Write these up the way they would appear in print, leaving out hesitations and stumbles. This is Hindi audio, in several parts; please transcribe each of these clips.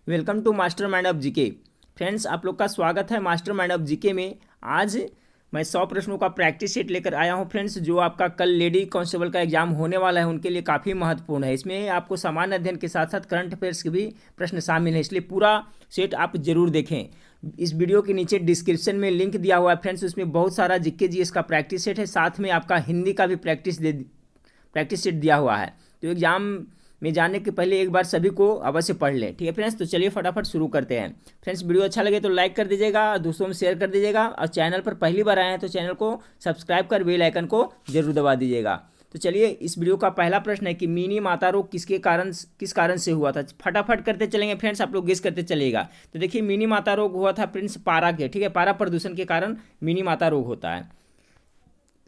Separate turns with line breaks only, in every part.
Welcome to master mind of GK. Friends, आप लोग का स्वागत है मास्टर माइंड ऑफ जीके में। आज मैं 100 प्रश्नों का प्रैक्टिस सेट लेकर आया हूं फ्रेंड्स, जो आपका कल लेडी कांस्टेबल का एग्जाम होने वाला है उनके लिए काफ़ी महत्वपूर्ण है। इसमें आपको सामान्य अध्ययन के साथ साथ करंट अफेयर्स के भी प्रश्न शामिल हैं, इसलिए पूरा सेट आप जरूर देखें। इस वीडियो के नीचे डिस्क्रिप्शन में लिंक दिया हुआ है फ्रेंड्स, उसमें बहुत सारा जीके जीएस का प्रैक्टिस सेट है, साथ में आपका हिंदी का भी प्रैक्टिस सेट दिया हुआ है। तो एग्जाम में जाने के पहले एक बार सभी को अवश्य पढ़ लें, ठीक है फ्रेंड्स। तो चलिए फटाफट शुरू करते हैं। फ्रेंड्स, वीडियो अच्छा लगे तो लाइक कर दीजिएगा, दोस्तों में शेयर कर दीजिएगा, और चैनल पर पहली बार आए हैं तो चैनल को सब्सक्राइब कर बेल आइकन को जरूर दबा दीजिएगा। तो चलिए, इस वीडियो का पहला प्रश्न है कि मिनी माता रोग किस कारण से हुआ था। फटाफट करते चलेंगे फ्रेंड्स, आप लोग गेस करते चलिएगा। तो देखिए, मिनी माता रोग हुआ था प्रिंस पारा के, ठीक है, पारा प्रदूषण के कारण मिनी माता रोग होता है।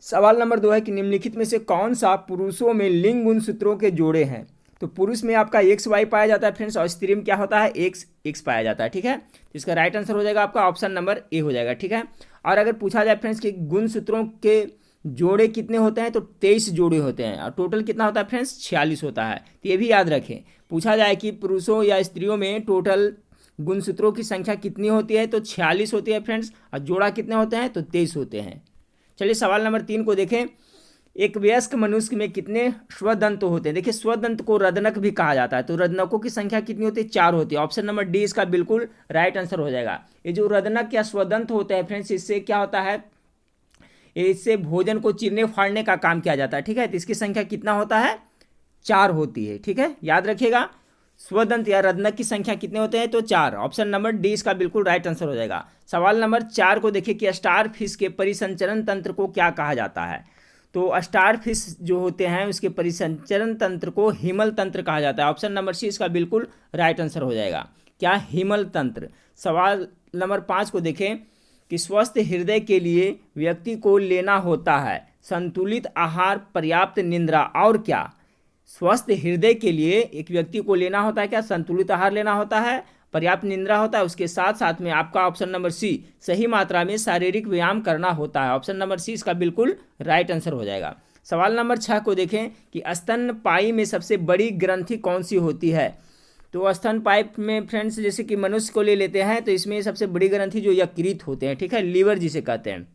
सवाल नंबर 2 है कि निम्नलिखित में से कौन सा पुरुषों में लिंग गुणसूत्रों के जोड़े हैं। तो पुरुष में आपका एक्स वाई पाया जाता है फ्रेंड्स, और स्त्री में क्या होता है, एक्स एक्स पाया जाता है, ठीक है। तो इसका राइट आंसर हो जाएगा आपका ऑप्शन नंबर ए हो जाएगा, ठीक है। और अगर पूछा जाए फ्रेंड्स कि गुणसूत्रों के जोड़े कितने होते हैं, तो 23 जोड़े होते हैं, और टोटल कितना होता है फ्रेंड्स, 46 होता है। तो ये भी याद रखें, पूछा जाए कि पुरुषों या स्त्रियों में टोटल गुणसूत्रों की संख्या कितनी होती है, तो 46 होती है फ्रेंड्स, और जोड़ा कितने होते हैं, तो 23 होते हैं। चलिए सवाल नंबर 3 को देखें। एक वयस्क मनुष्य में कितने स्वदंत होते हैं। देखिए, स्वदंत को रदनक भी कहा जाता है, तो रदनकों की संख्या कितनी होती है, 4 होती है। ऑप्शन नंबर डी इसका बिल्कुल राइट आंसर हो जाएगा। ये जो रदनक या स्वदंत होते हैं फ्रेंड्स, इससे क्या होता है, इससे भोजन को चीरने फाड़ने का काम किया जाता है, ठीक है। तो इसकी संख्या कितना होता है, 4 होती है, ठीक है, याद रखिएगा। स्वदंत या रदनक की संख्या कितने होते हैं, तो 4। ऑप्शन नंबर डी इसका बिल्कुल राइट आंसर हो जाएगा। सवाल नंबर 4 को देखिए कि स्टार फिश के परिसंचरण तंत्र को क्या कहा जाता है। तो स्टार फिश जो होते हैं उसके परिसंचरण तंत्र को हिमल तंत्र कहा जाता है। ऑप्शन नंबर सी इसका बिल्कुल राइट आंसर हो जाएगा, क्या, हिमल तंत्र। सवाल नंबर 5 को देखें कि स्वस्थ हृदय के लिए व्यक्ति को लेना होता है संतुलित आहार, पर्याप्त निद्रा और क्या। स्वस्थ हृदय के लिए एक व्यक्ति को लेना होता है क्या, संतुलित आहार लेना होता है, पर्याप्त निद्रा होता है, उसके साथ साथ में आपका ऑप्शन नंबर सी सही मात्रा में शारीरिक व्यायाम करना होता है। ऑप्शन नंबर सी इसका बिल्कुल राइट आंसर हो जाएगा। सवाल नंबर 6 को देखें कि स्तनपायी में सबसे बड़ी ग्रंथि कौन सी होती है। तो स्तनपायी में फ्रेंड्स जैसे कि मनुष्य को ले लेते हैं, तो इसमें सबसे बड़ी ग्रंथि जो यकृत होते हैं, ठीक है, लीवर जिसे कहते हैं।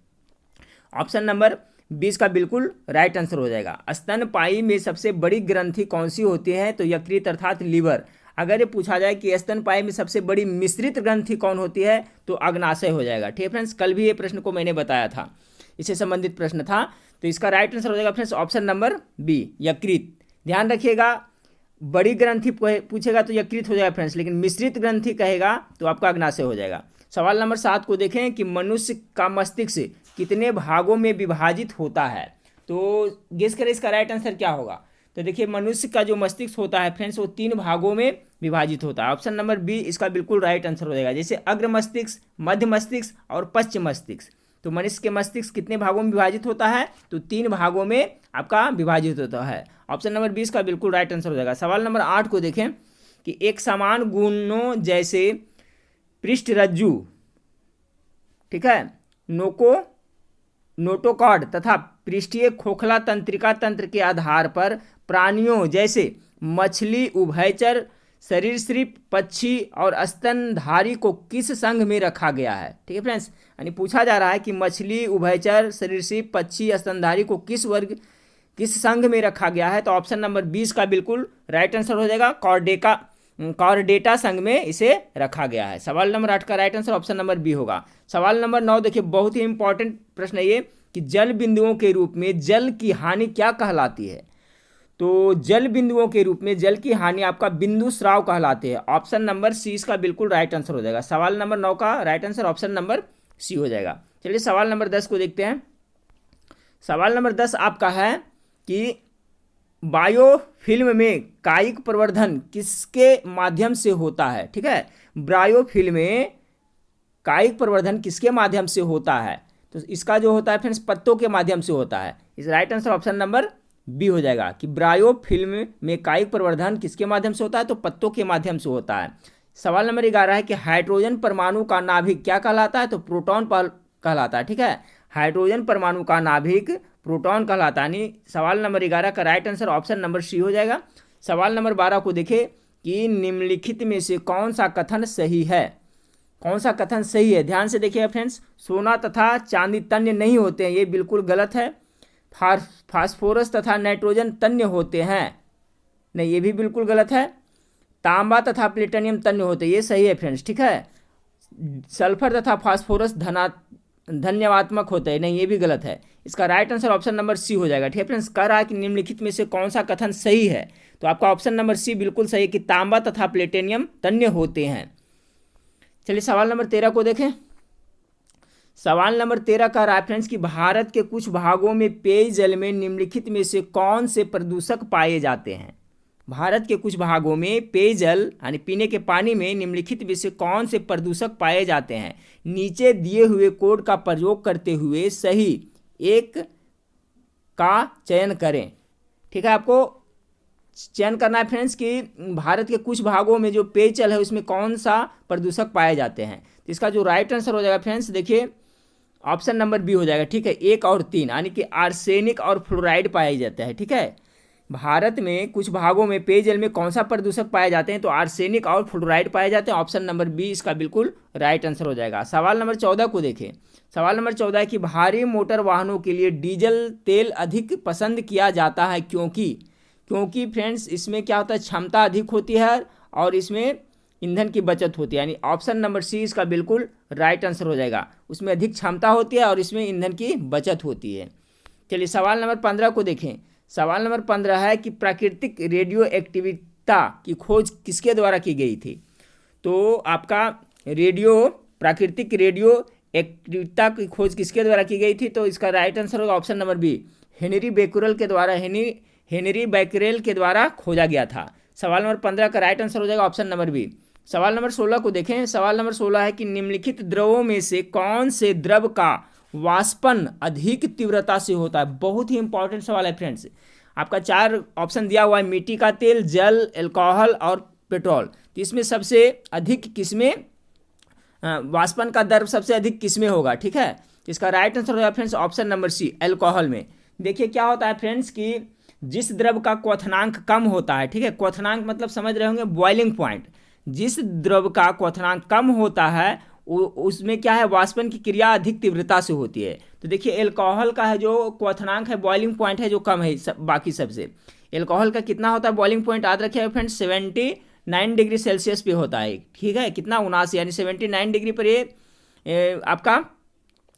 ऑप्शन नंबर 20 का बिल्कुल राइट आंसर हो जाएगा। स्तनपायी में सबसे बड़ी ग्रंथि कौन सी होती है, तो यकृत अर्थात लीवर। अगर ये पूछा जाए कि स्तनपायी में सबसे बड़ी मिश्रित ग्रंथि कौन होती है, तो अग्नाशय हो जाएगा, ठीक है फ्रेंड्स। कल भी ये प्रश्न को मैंने बताया था, इससे संबंधित प्रश्न था। तो इसका राइट आंसर हो जाएगा फ्रेंड्स ऑप्शन नंबर बी, यकृत। ध्यान रखिएगा, बड़ी ग्रंथि पूछेगा तो यकृत हो जाएगा फ्रेंड्स, लेकिन मिश्रित ग्रंथि कहेगा तो आपका अग्नाशय हो जाएगा। सवाल नंबर 7 को देखें कि मनुष्य का मस्तिष्क कितने भागों में विभाजित होता है। तो गेस करें इसका राइट आंसर क्या होगा। तो देखिए, मनुष्य का जो मस्तिष्क होता है फ्रेंड्स वो 3 भागों में विभाजित होता है। ऑप्शन नंबर बी इसका बिल्कुल राइट आंसर हो जाएगा, जैसे अग्र मस्तिष्क, मध्य मस्तिष्क और पश्चिम मस्तिष्क। तो मनुष्य के मस्तिष्क कितने भागों में विभाजित होता है, तो 3 भागों में आपका विभाजित होता है। ऑप्शन नंबर 20 का बिल्कुल राइट आंसर हो जाएगा। सवाल नंबर 8 को देखें कि एक समान गुणों जैसे पृष्ठरज्जु, ठीक है, नोटोकॉर्ड तथा पृष्ठीय खोखला तंत्रिका तंत्र के आधार पर प्राणियों जैसे मछली, उभयचर, सरीसृप, पक्षी और स्तनधारी को किस संघ में रखा गया है, ठीक है फ्रेंड्स। यानी पूछा जा रहा है कि मछली, उभयचर, सरीसृप, पक्षी, स्तनधारी को किस संघ में रखा गया है। तो ऑप्शन नंबर 20 का बिल्कुल राइट आंसर हो जाएगा, कॉर्डेटा संघ में इसे रखा गया है। सवाल नंबर 8 का right answer option number B होगा। सवाल नंबर 9 देखिए, बहुत ही इंपॉर्टेंट प्रश्न है ये कि जल बिंदुओं के रूप में जल की हानि क्या कहलाती है। तो जल बिंदुओं के रूप में जल की हानि आपका बिंदु स्राव कहलाते हैं। ऑप्शन नंबर सी इसका बिल्कुल राइट आंसर हो जाएगा। सवाल नंबर 9 का right answer option number C हो जाएगा। चलिए सवाल नंबर 10 को देखते हैं। सवाल नंबर 10 आपका है कि बायोफिल्म में कायिक प्रवर्धन किसके माध्यम से होता है, ठीक है। बायोफिल्म में कायिक प्रवर्धन किसके माध्यम से होता है, तो इसका जो होता है फ्रेंड्स पत्तों के माध्यम से होता है। इस right answer option number B हो जाएगा कि बायोफिल्म में कायिक प्रवर्धन किसके माध्यम से होता है, तो पत्तों के माध्यम से होता है। सवाल नंबर 11 है कि हाइड्रोजन परमाणु का नाभिक क्या कहलाता है, तो प्रोटॉन कहलाता है, ठीक है। हाइड्रोजन परमाणु का नाभिक प्रोटॉन कहलाता है। सवाल नंबर 11 का right answer option number C हो जाएगा। सवाल नंबर 12 को देखें कि निम्नलिखित में से कौन सा कथन सही है। कौन सा कथन सही है, ध्यान से देखिएगा फ्रेंड्स। सोना तथा चांदी तन्य नहीं होते हैं, ये बिल्कुल गलत है। फास्फोरस तथा नाइट्रोजन तन्य होते हैं, नहीं, ये भी बिल्कुल गलत है। तांबा तथा प्लेटिनियम तन्य होते हैं, ये सही है फ्रेंड्स, ठीक है। सल्फर तथा फास्फोरस धन्यवात्मक होते हैं, नहीं, ये भी गलत है। इसका right answer option number C हो जाएगा, ठीक है फ्रेंड्स। कह रहा है कि निम्नलिखित में से कौन सा कथन सही है, तो आपका ऑप्शन नंबर सी बिल्कुल सही है कि तांबा तथा प्लेटिनियम तन्य होते हैं। चलिए सवाल नंबर 13 को देखें। सवाल नंबर 13 का रहा है फ्रेंड्स कि भारत के कुछ भागों में पेयजल में निम्नलिखित में से कौन से प्रदूषक पाए जाते हैं। भारत के कुछ भागों में पेयजल यानी पीने के पानी में निम्नलिखित में से कौन से प्रदूषक पाए जाते हैं। नीचे दिए हुए कोड का प्रयोग करते हुए सही एक का चयन करें, ठीक है। आपको चयन करना है फ्रेंड्स कि भारत के कुछ भागों में जो पेयजल है उसमें कौन सा प्रदूषक पाए जाते हैं। तो इसका जो राइट आंसर हो जाएगा फ्रेंड्स, देखिए ऑप्शन नंबर बी हो जाएगा, ठीक है। 1 और 3 यानी कि आर्सेनिक और फ्लोराइड पाया जाता है, ठीक है। भारत में कुछ भागों में पेयजल में कौन सा प्रदूषक पाए जाते हैं, तो आर्सेनिक और फ्लोराइड पाए जाते हैं। ऑप्शन नंबर बी इसका बिल्कुल राइट आंसर हो जाएगा। सवाल नंबर 14 को देखें। सवाल नंबर 14 है कि भारी मोटर वाहनों के लिए डीजल तेल अधिक पसंद किया जाता है क्योंकि फ्रेंड्स इसमें क्या होता है, क्षमता अधिक होती है और इसमें ईंधन की बचत होती है, यानी ऑप्शन नंबर सी इसका बिल्कुल राइट आंसर हो जाएगा। उसमें अधिक क्षमता होती है और इसमें ईंधन की बचत होती है। चलिए सवाल नंबर 15 को देखें। सवाल नंबर 15 है कि प्राकृतिक रेडियो एक्टिविता की खोज किसके द्वारा की गई थी। तो आपका प्राकृतिक रेडियो एक्टिविता की खोज किसके द्वारा की गई थी, तो इसका राइट आंसर होगा option number B, Henry Becquerel के द्वारा खोजा गया था। सवाल नंबर 15 का राइट आंसर हो जाएगा ऑप्शन नंबर बी। सवाल नंबर 16 को देखें। सवाल नंबर 16 है कि निम्नलिखित द्रवों में से कौन से द्रव का वाष्पन अधिक तीव्रता से होता है। बहुत ही इंपॉर्टेंट सवाल है फ्रेंड्स। आपका 4 ऑप्शन दिया हुआ है, मिट्टी का तेल, जल, अल्कोहल और पेट्रोल। तो इसमें सबसे अधिक किसमें वाष्पन का दर सबसे अधिक किसमें होगा, ठीक है। इसका राइट आंसर होगा friends option number C, alcohol में। देखिए क्या होता है फ्रेंड्स कि जिस द्रव का क्वथनांक कम होता है, ठीक है, क्वथनांक मतलब समझ रहे होंगे बॉइलिंग पॉइंट। जिस द्रव का क्वथनांक कम होता है उसमें क्या है, वाष्पन की क्रिया अधिक तीव्रता से होती है। तो देखिए अल्कोहल का है जो क्वथनांक है, बॉइलिंग पॉइंट है जो कम है बाकी सबसे। अल्कोहल का कितना होता है बॉइलिंग पॉइंट, याद रखिएगा फ्रेंड्स 79 डिग्री सेल्सियस पे होता है, ठीक है। कितना 79 यानी 79 डिग्री पर ये आपका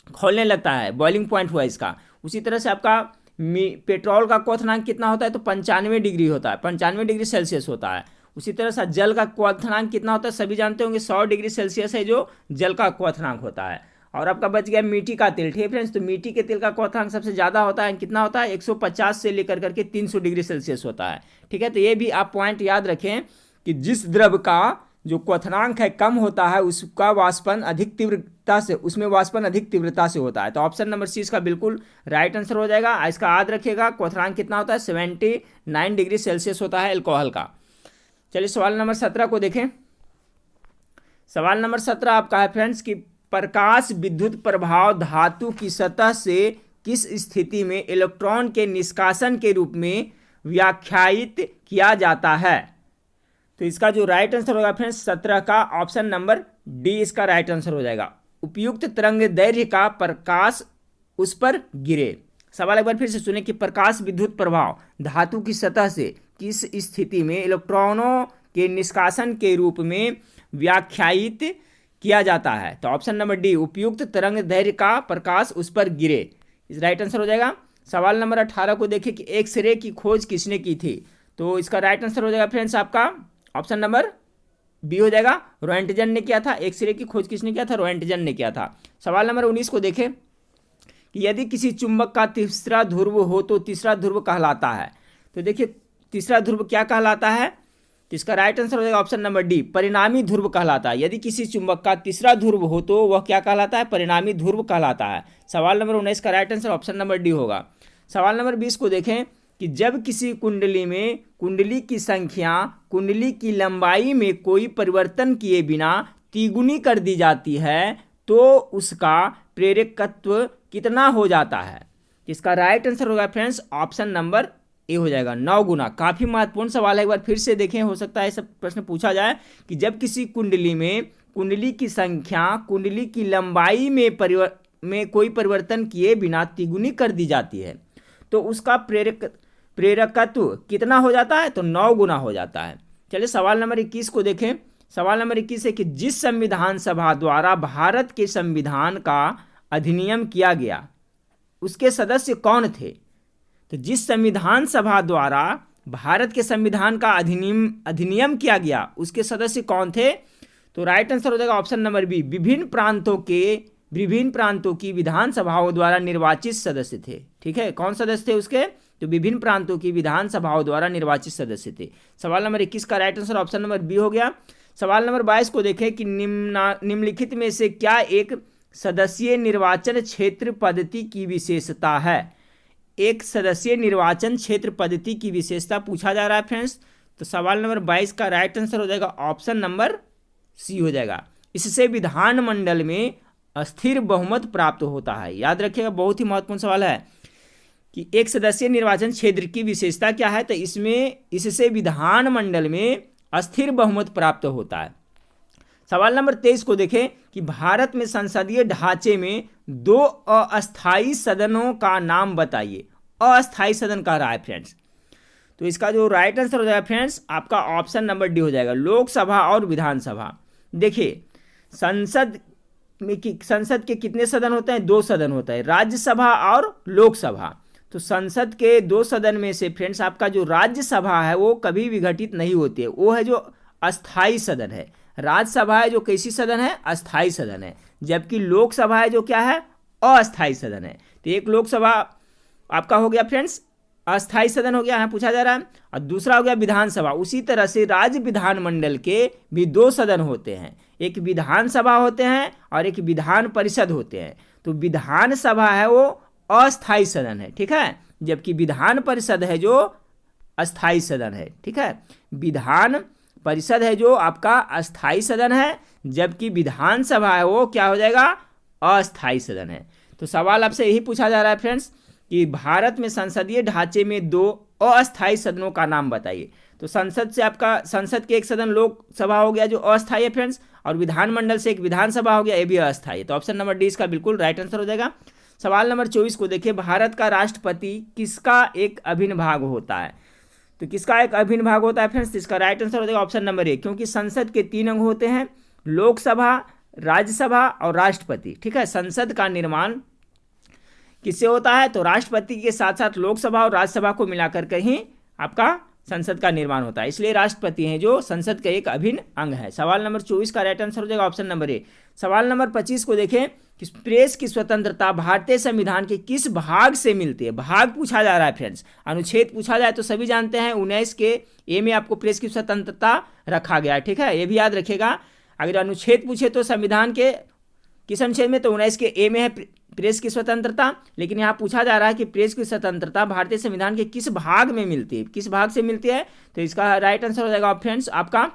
खोलने लगता है, बॉइलिंग पॉइंट हुआ इसका। उसी तरह से आपका पेट्रोल का क्वथनांक कितना होता है, तो 95 डिग्री होता है, 95 डिग्री सेल्सियस होता है। उसी तरह से जल का क्वथनांक कितना होता है, सभी जानते होंगे 100 डिग्री सेल्सियस है जो जल का क्वथनांक होता है। और आपका बच गया मिट्टी का तेल, ठीक है फ्रेंड्स। तो मिट्टी के तेल का क्वथनांक सबसे ज़्यादा होता है, कितना होता है 150 से लेकर करके 300 डिग्री सेल्सियस होता है, ठीक है। तो ये भी आप पॉइंट याद रखें कि जिस द्रव का जो क्वथनांक है कम होता है उसका वाष्पन अधिक तीव्रता से होता है। तो ऑप्शन नंबर सी इसका बिल्कुल राइट आंसर हो जाएगा। इसका याद रखिएगा क्वथनांक कितना होता है 79 डिग्री सेल्सियस होता है अल्कोहल का। चलिए सवाल नंबर 17 को देखें। सवाल नंबर 17 आपका है फ्रेंड्स कि प्रकाश विद्युत प्रभाव धातु की सतह से किस स्थिति में इलेक्ट्रॉन के निष्कासन के रूप में व्याख्यायित किया जाता है। तो इसका जो राइट आंसर होगा फ्रेंड्स 17 का ऑप्शन नंबर डी इसका राइट आंसर हो जाएगा। उपयुक्त तरंग दैर्घ्य का प्रकाश उस पर गिरे। सवाल एक बार फिर से सुने कि प्रकाश विद्युत प्रभाव धातु की सतह से किस स्थिति में इलेक्ट्रॉनों के निष्कासन के रूप में व्याख्यायित किया जाता है। तो ऑप्शन नंबर डी, उपयुक्त तरंग दैर्घ्य का प्रकाश उस पर गिरे, इस राइट आंसर हो जाएगा। सवाल नंबर 18 को देखिए कि एक्सरे की खोज किसने की थी। तो इसका राइट आंसर हो जाएगा फ्रेंड्स आपका ऑप्शन नंबर बी हो जाएगा, रोएंटजन ने किया था। एक्सरे की खोज किसने किया था, रोएंटजन ने किया था। सवाल नंबर 19 को देखें कि यदि किसी चुंबक का तीसरा ध्रुव हो तो तीसरा ध्रुव कहलाता है। तो देखिए तीसरा ध्रुव क्या कहलाता है, तो इसका राइट आंसर हो जाएगा ऑप्शन नंबर डी, परिणामी ध्रुव कहलाता है। यदि किसी चुंबक का तीसरा ध्रुव हो तो वह क्या कहलाता है, परिणामी ध्रुव कहलाता है। सवाल नंबर 19 का right answer option number D होगा। सवाल नंबर 20 को देखें कि जब किसी कुंडली में कुंडली की संख्या कुंडली की लंबाई में कोई परिवर्तन किए बिना तिगुनी कर दी जाती है तो उसका प्रेरकत्व कितना हो जाता है। इसका राइट आंसर होगा फ्रेंड्स ऑप्शन नंबर ए हो जाएगा 9 गुना। काफ़ी महत्वपूर्ण सवाल है, एक बार फिर से देखें, हो सकता है सब प्रश्न पूछा जाए कि जब किसी कुंडली में कुंडली की संख्या कुंडली की लंबाई में कोई परिवर्तन किए बिना तिगुनी कर दी जाती है तो उसका प्रेरकत्व कितना हो जाता है, तो 9 गुना हो जाता है। चलिए सवाल नंबर 21 को देखें। सवाल नंबर 21 है कि जिस संविधान सभा द्वारा भारत के संविधान का अधिनियम किया गया उसके सदस्य कौन थे। तो जिस संविधान सभा द्वारा भारत के संविधान का अधिनियम किया गया उसके सदस्य कौन थे, तो राइट आंसर हो जाएगा ऑप्शन नंबर बी, विभिन्न प्रांतों की विधानसभाओं द्वारा निर्वाचित सदस्य थे। ठीक है, कौन सदस्य थे उसके, तो विभिन्न प्रांतों की विधानसभाओं द्वारा निर्वाचित सदस्य थे। सवाल नंबर 21 का right answer option number B हो गया। सवाल नंबर 22 को देखें कि निम्नलिखित में से क्या एक सदस्यीय निर्वाचन क्षेत्र पद्धति की विशेषता है। एक सदस्यीय निर्वाचन क्षेत्र पद्धति की विशेषता पूछा जा रहा है फ्रेंड्स। तो सवाल नंबर 22 का राइट आंसर हो जाएगा ऑप्शन नंबर सी हो जाएगा। इससे विधानमंडल में अस्थिर बहुमत प्राप्त होता है। याद रखिएगा, बहुत ही महत्वपूर्ण सवाल है कि एक सदस्यीय निर्वाचन क्षेत्र की विशेषता क्या है, तो इससे विधानमंडल में अस्थिर बहुमत प्राप्त होता है। सवाल नंबर 23 को देखें कि भारत में संसदीय ढांचे में 2 अस्थायी सदनों का नाम बताइए। अस्थायी सदन कह रहा है फ्रेंड्स, तो इसका जो राइट आंसर हो जाएगा फ्रेंड्स आपका ऑप्शन नंबर डी हो जाएगा, लोकसभा और विधानसभा। देखिए संसद के कितने सदन होते हैं, 2 सदन होता है, राज्यसभा और लोकसभा। तो संसद के 2 सदन में से फ्रेंड्स आपका जो राज्यसभा है वो कभी विघटित नहीं होती है, वो है जो अस्थाई सदन है। राज्यसभा है जो कैसी सदन है, अस्थाई सदन है, जबकि लोकसभा है जो क्या है, अस्थाई सदन है। तो एक लोकसभा आपका हो गया फ्रेंड्स अस्थाई सदन हो गया, यहाँ पूछा जा रहा है, और दूसरा हो गया विधानसभा। उसी तरह से राज्य विधानमंडल के भी 2 सदन होते हैं, एक विधानसभा होते हैं और एक विधान परिषद होते हैं। तो विधानसभा है वो अस्थाई सदन है, ठीक है, जबकि विधान परिषद है जो अस्थाई सदन है। ठीक है, विधान परिषद है जो आपका अस्थाई सदन है, जबकि विधानसभा है वो क्या हो जाएगा, अस्थाई सदन है। तो सवाल आपसे यही पूछा जा रहा है फ्रेंड्स कि भारत में संसदीय ढांचे में 2 अस्थाई सदनों का नाम बताइए। तो संसद से आपका संसद के एक सदन लोकसभा हो गया जो अस्थाई है फ्रेंड्स, और विधानमंडल से एक विधानसभा हो गया, ये भी अस्थाई है। तो ऑप्शन नंबर डी इसका बिल्कुल राइट आंसर हो जाएगा। सवाल नंबर 24 को देखिए, भारत का राष्ट्रपति किसका एक अभिन्न भाग होता है। तो किसका एक अभिन्न भाग होता है फ्रेंड्स, इसका राइट आंसर हो जाएगा ऑप्शन नंबर ए, क्योंकि संसद के 3 अंग होते हैं, लोकसभा, राज्यसभा और राष्ट्रपति। ठीक है, संसद का निर्माण किससे होता है, तो राष्ट्रपति के साथ साथ लोकसभा और राज्यसभा को मिलाकर के ही आपका संसद का निर्माण होता है, इसलिए राष्ट्रपति हैं जो संसद का एक अभिन्न अंग है। सवाल नंबर 24 का राइट आंसर हो जाएगा ऑप्शन नंबर ए। सवाल नंबर 25 को देखें कि प्रेस की स्वतंत्रता भारतीय संविधान के किस भाग से मिलती है। भाग पूछा जा रहा है फ्रेंड्स, अनुच्छेद पूछा जाए तो सभी जानते हैं 19 के ए में आपको प्रेस की स्वतंत्रता रखा गया है। ठीक है, ये भी याद रखिएगा, अगर अनुच्छेद पूछे तो संविधान के किस अनुच्छेद में, तो 19 के ए में है प्रेस की स्वतंत्रता, लेकिन यहाँ पूछा जा रहा है कि प्रेस की स्वतंत्रता भारतीय संविधान के किस भाग में मिलती है, किस भाग से मिलती है। तो इसका राइट आंसर हो जाएगा फ्रेंड्स आपका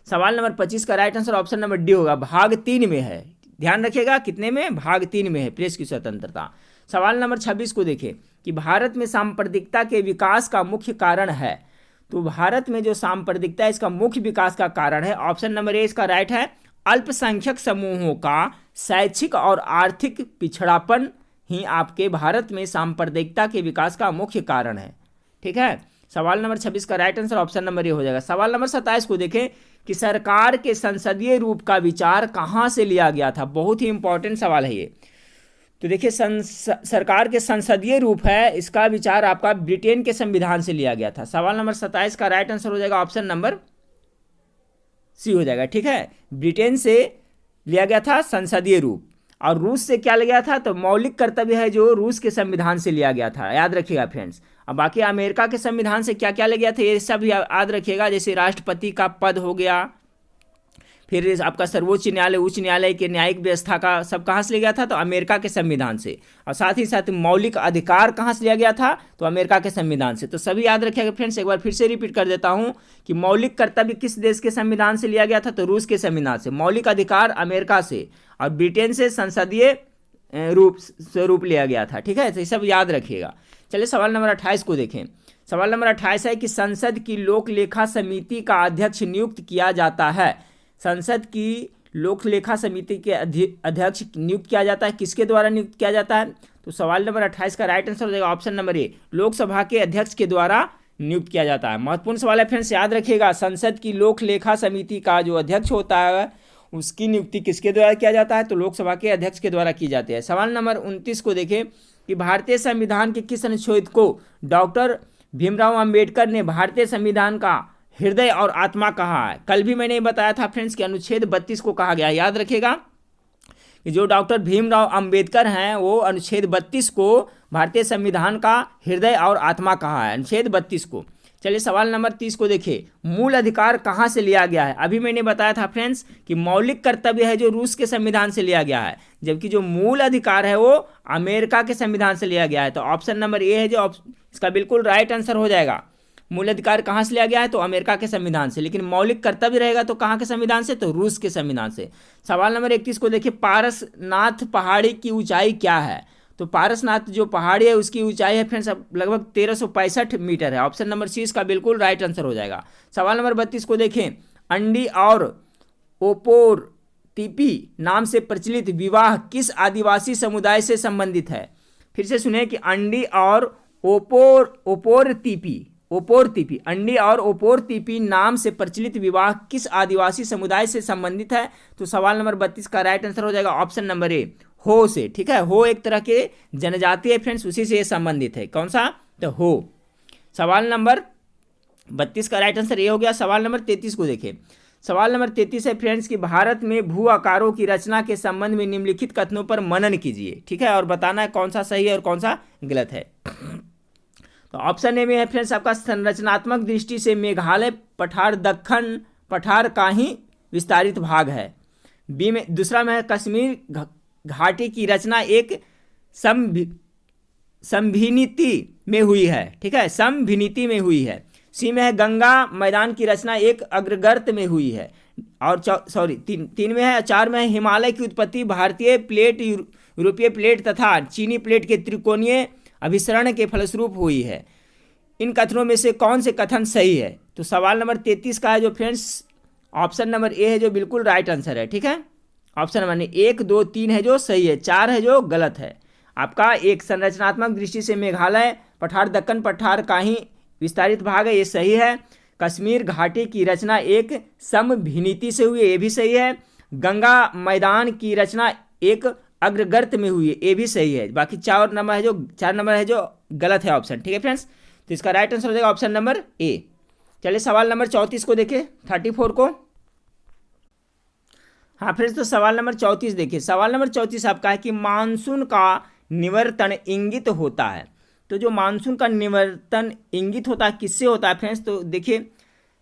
सवाल नंबर 25 का right answer option number D होगा, भाग 3 में है। ध्यान रखिएगा कितने में, भाग 3 में है प्रेस की स्वतंत्रता। सवाल नंबर 26 को देखिए कि भारत में सांप्रदायिकता के विकास का मुख्य कारण है। तो भारत में जो सांप्रदायिकता है इसका मुख्य विकास का कारण है, ऑप्शन नंबर ए इसका राइट है, अल्पसंख्यक समूहों का शैक्षिक और आर्थिक पिछड़ापन ही आपके भारत में सांप्रदायिकता के विकास का मुख्य कारण है। ठीक है, सवाल नंबर 26 का right answer option number A हो जाएगा। सवाल नंबर 27 को देखें कि सरकार के संसदीय रूप का विचार कहाँ से लिया गया था। बहुत ही इंपॉर्टेंट सवाल है ये। तो देखिए सरकार के संसदीय रूप है, इसका विचार आपका ब्रिटेन के संविधान से लिया गया था। सवाल नंबर 27 का राइट आंसर हो जाएगा ऑप्शन नंबर सी हो जाएगा। ठीक है, ब्रिटेन से लिया गया था संसदीय रूप, और रूस से क्या लिया गया था, तो मौलिक कर्तव्य है जो रूस के संविधान से लिया गया था, याद रखिएगा फ्रेंड्स। अब बाकी अमेरिका के संविधान से क्या क्या लिया गया था ये सब याद रखिएगा, जैसे राष्ट्रपति का पद हो गया, फिर आपका सर्वोच्च न्यायालय, उच्च न्यायालय के न्यायिक व्यवस्था का सब कहाँ से लिया गया था, तो अमेरिका के संविधान से। और साथ ही साथ मौलिक अधिकार कहाँ से लिया गया था, तो अमेरिका के संविधान से। तो सभी याद रखिएगा फ्रेंड्स, एक बार फिर से रिपीट कर देता हूँ कि मौलिक कर्तव्य किस देश के संविधान से लिया गया था, तो रूस के संविधान से। मौलिक अधिकार अमेरिका से, और ब्रिटेन से संसदीय स्वरूप लिया गया था। ठीक है, तो ये सब याद रखिएगा। चलिए सवाल नंबर 28 को देखें। सवाल नंबर 28 है कि संसद की लोक लेखा समिति का अध्यक्ष नियुक्त किया जाता है। संसद की लोक लेखा समिति के अध्यक्ष नियुक्त किया जाता है, किसके द्वारा नियुक्त किया जाता है? तो सवाल नंबर 28 का राइट आंसर हो जाएगा ऑप्शन नंबर ए, लोकसभा के अध्यक्ष के द्वारा नियुक्त किया जाता है। महत्वपूर्ण सवाल है फ्रेंड्स, याद रखिएगा। संसद की लोक लेखा समिति का जो अध्यक्ष होता है उसकी नियुक्ति किसके द्वारा किया जाता है? तो लोकसभा के अध्यक्ष के द्वारा की जाती है। सवाल नंबर 29 को देखें कि भारतीय संविधान के किस अनुच्छेद को डॉक्टर भीमराव अंबेडकर ने भारतीय संविधान का हृदय और आत्मा कहा है? कल भी मैंने बताया था फ्रेंड्स कि अनुच्छेद 32 को कहा गया है। याद रखिएगा कि जो डॉक्टर भीमराव अंबेडकर हैं वो अनुच्छेद 32 को भारतीय संविधान का हृदय और आत्मा कहा है, अनुच्छेद 32 को। चलिए सवाल नंबर 30 को देखिए, मूल अधिकार कहाँ से लिया गया है? अभी मैंने बताया था फ्रेंड्स कि मौलिक कर्तव्य है जो रूस के संविधान से लिया गया है, जबकि जो मूल अधिकार है वो अमेरिका के संविधान से लिया गया है। तो ऑप्शन नंबर ए है जो इसका बिल्कुल राइट आंसर हो जाएगा। मूल अधिकार कहाँ से लिया गया है? तो अमेरिका के संविधान से। लेकिन मौलिक कर्तव्य रहेगा तो कहाँ के संविधान से? तो रूस के संविधान से। सवाल नंबर 31 को देखिए, पारसनाथ पहाड़ी की ऊंचाई क्या है? तो पारसनाथ जो पहाड़ी है उसकी ऊंचाई है फ्रेंड्स लगभग 1365 मीटर है। ऑप्शन नंबर सी इसका बिल्कुल राइट आंसर हो जाएगा। सवाल नंबर 32 को देखें, अंडी और ओपोरतिपी नाम से प्रचलित विवाह किस आदिवासी समुदाय से संबंधित है? फिर से सुने कि अंडी और ओपोरतिपी अंडी और ओपोरतिपी नाम से प्रचलित विवाह किस आदिवासी समुदाय से संबंधित है? तो सवाल नंबर 32 का राइट आंसर हो जाएगा ऑप्शन नंबर ए, हो से। ठीक है, हो एक तरह के जनजाति है फ्रेंड्स, उसी से ये संबंधित है। कौन सा? तो हो। सवाल नंबर 32 का राइट आंसर ये हो गया। सवाल नंबर 33 को देखें। सवाल नंबर 33 है फ्रेंड्स कि भारत में भू आकारों की रचना के संबंध में निम्नलिखित कथनों पर मनन कीजिए। ठीक है, और बताना है कौन सा सही है और कौन सा गलत है। तो ऑप्शन ए में है फ्रेंड्स आपका संरचनात्मक दृष्टि से मेघालय पठार दक्कन पठार का ही विस्तारित भाग है। बी में दूसरा में है कश्मीर घाटी की रचना एक समभिनीति में हुई है। ठीक है, समभिनीति में हुई है। सी में है गंगा मैदान की रचना एक अग्रगर्त में हुई है। और तीन में है, 4 में है हिमालय की उत्पत्ति भारतीय प्लेट यूरोपीय प्लेट तथा चीनी प्लेट के त्रिकोणीय अभिसरण के फलस्वरूप हुई है। इन कथनों में से कौन से कथन सही है? तो सवाल नंबर 33 का है जो फ्रेंड्स ऑप्शन नंबर ए है जो बिल्कुल राइट आंसर है। ठीक है, ऑप्शन नंबर 1, 2, 3 है जो सही है, 4 है जो गलत है। आपका एक संरचनात्मक दृष्टि से मेघालय पठार दक्कन पठार का ही विस्तारित भाग है, ये सही है। कश्मीर घाटी की रचना एक समभिनीति से हुई है, ये भी सही है। गंगा मैदान की रचना एक अग्रगर्त में हुई है, ये भी सही है। बाकी 4 नंबर है जो गलत है ऑप्शन। ठीक है फ्रेंड्स, तो इसका राइट आंसर हो जाएगा ऑप्शन नंबर ए। चलिए सवाल नंबर 34 को देखिए, 34 को। हाँ फ्रेंड्स, तो सवाल नंबर 34 देखिए। सवाल नंबर 34 आपका है कि मानसून का निवर्तन इंगित होता है। तो जो मानसून का निवर्तन इंगित होता है किससे होता है फ्रेंड्स? तो देखिए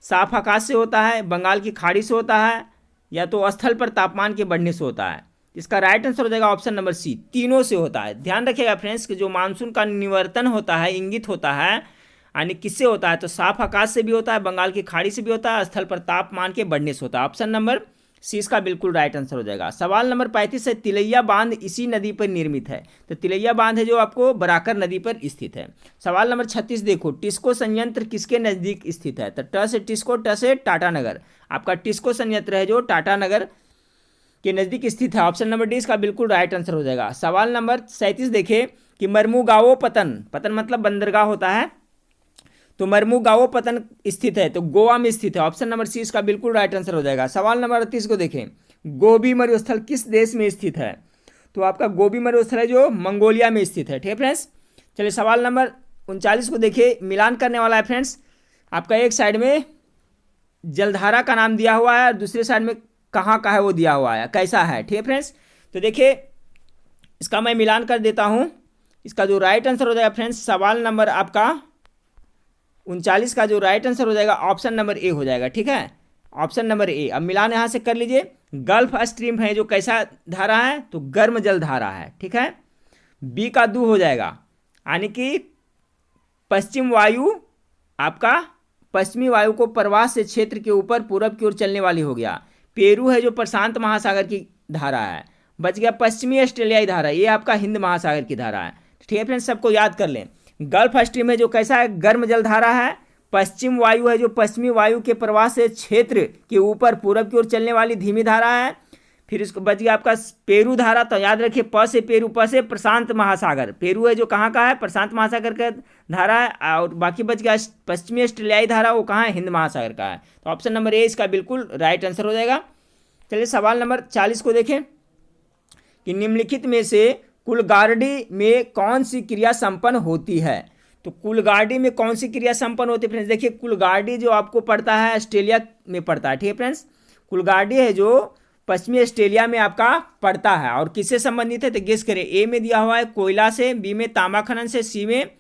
साफ आकाश से होता है, बंगाल की खाड़ी से होता है, या तो स्थल पर तापमान के बढ़ने से होता है। इसका राइट आंसर हो जाएगा ऑप्शन नंबर सी, तीनों से होता है। ध्यान रखिएगा फ्रेंड्स कि जो मानसून का निवर्तन होता है इंगित होता है यानी किससे होता है? तो साफ आकाश से भी होता है, बंगाल की खाड़ी से भी होता है, स्थल पर तापमान के बढ़ने से होता है। ऑप्शन नंबर सी इसका बिल्कुल राइट आंसर हो जाएगा। सवाल नंबर 35 है, तिलैया बांध इसी नदी पर निर्मित है। तो तिलैया बांध है जो आपको बराकर नदी पर स्थित है। सवाल नंबर 36 देखो, टिस्को संयंत्र किसके नज़दीक स्थित है? तो ट से टिस्को, ट से टाटानगर। आपका टिस्को संयंत्र है जो टाटानगर के नज़दीक स्थित है। ऑप्शन नंबर डी इसका बिल्कुल राइट आंसर हो जाएगा। सवाल नंबर 37 देखें कि मर्मुगाओ पतन मतलब बंदरगाह होता है, तो मर्मुगाओ पतन स्थित है तो गोवा में स्थित है। ऑप्शन नंबर सी इसका बिल्कुल राइट आंसर हो जाएगा। सवाल नंबर 38 को देखें, गोबी मरुस्थल किस देश में स्थित है? तो आपका गोबी मरुस्थल है जो मंगोलिया में स्थित है। ठीक है फ्रेंड्स, चलिए सवाल नंबर 39 को देखिए। मिलान करने वाला है फ्रेंड्स, आपका एक साइड में जलधारा का नाम दिया हुआ है और दूसरे साइड में कहाँ का है वो दिया हुआ है, कैसा है। ठीक है फ्रेंड्स, तो देखिए इसका मैं मिलान कर देता हूँ। इसका जो राइट आंसर हो जाएगा फ्रेंड्स, सवाल नंबर आपका 39 का जो राइट आंसर हो जाएगा ऑप्शन नंबर ए हो जाएगा। ठीक है, ऑप्शन नंबर ए। अब मिलान यहाँ से कर लीजिए। गल्फ स्ट्रीम है जो कैसा धारा है? तो गर्म जल धारा है। ठीक है, बी का दू हो जाएगा यानी कि पश्चिमी वायु को प्रवास से क्षेत्र के ऊपर पूरब की ओर चलने वाली हो गया। पेरू है जो प्रशांत महासागर की धारा है। बच गया पश्चिमी ऑस्ट्रेलियाई धारा, ये आपका हिंद महासागर की धारा है। ठीक है फ्रेंड्स, सबको याद कर लें। गल्फ स्ट्रीम है जो कैसा है, गर्म जल धारा है। पश्चिम वायु है जो पश्चिमी वायु के प्रवाह से क्षेत्र के ऊपर पूरब की ओर चलने वाली धीमी धारा है। फिर इसको बच गया आपका पेरू धारा, तो याद रखिए प से पेरू, प से प्रशांत महासागर। पेरू है जो कहाँ का है, प्रशांत महासागर का धारा है। और बाकी बच गया पश्चिमी ऑस्ट्रेलियाई धारा, वो कहाँ है, हिंद महासागर का है। तो ऑप्शन नंबर ए इसका बिल्कुल राइट आंसर हो जाएगा। चलिए सवाल नंबर 40 को देखें कि निम्नलिखित में से कुलगार्डी में कौन सी क्रिया संपन्न होती है। तो कुलगार्डी में कौन सी क्रिया संपन्न होती है फ्रेंड्स, देखिए कुलगार्डी जो आपको पड़ता है ऑस्ट्रेलिया में पड़ता है। ठीक है फ्रेंड्स, कुलगार्डी है जो पश्चिमी ऑस्ट्रेलिया में आपका पड़ता है। और किससे संबंधित है, तो गेस करें। ए में दिया हुआ है कोयला से, बी में तांबा खनन से, सी में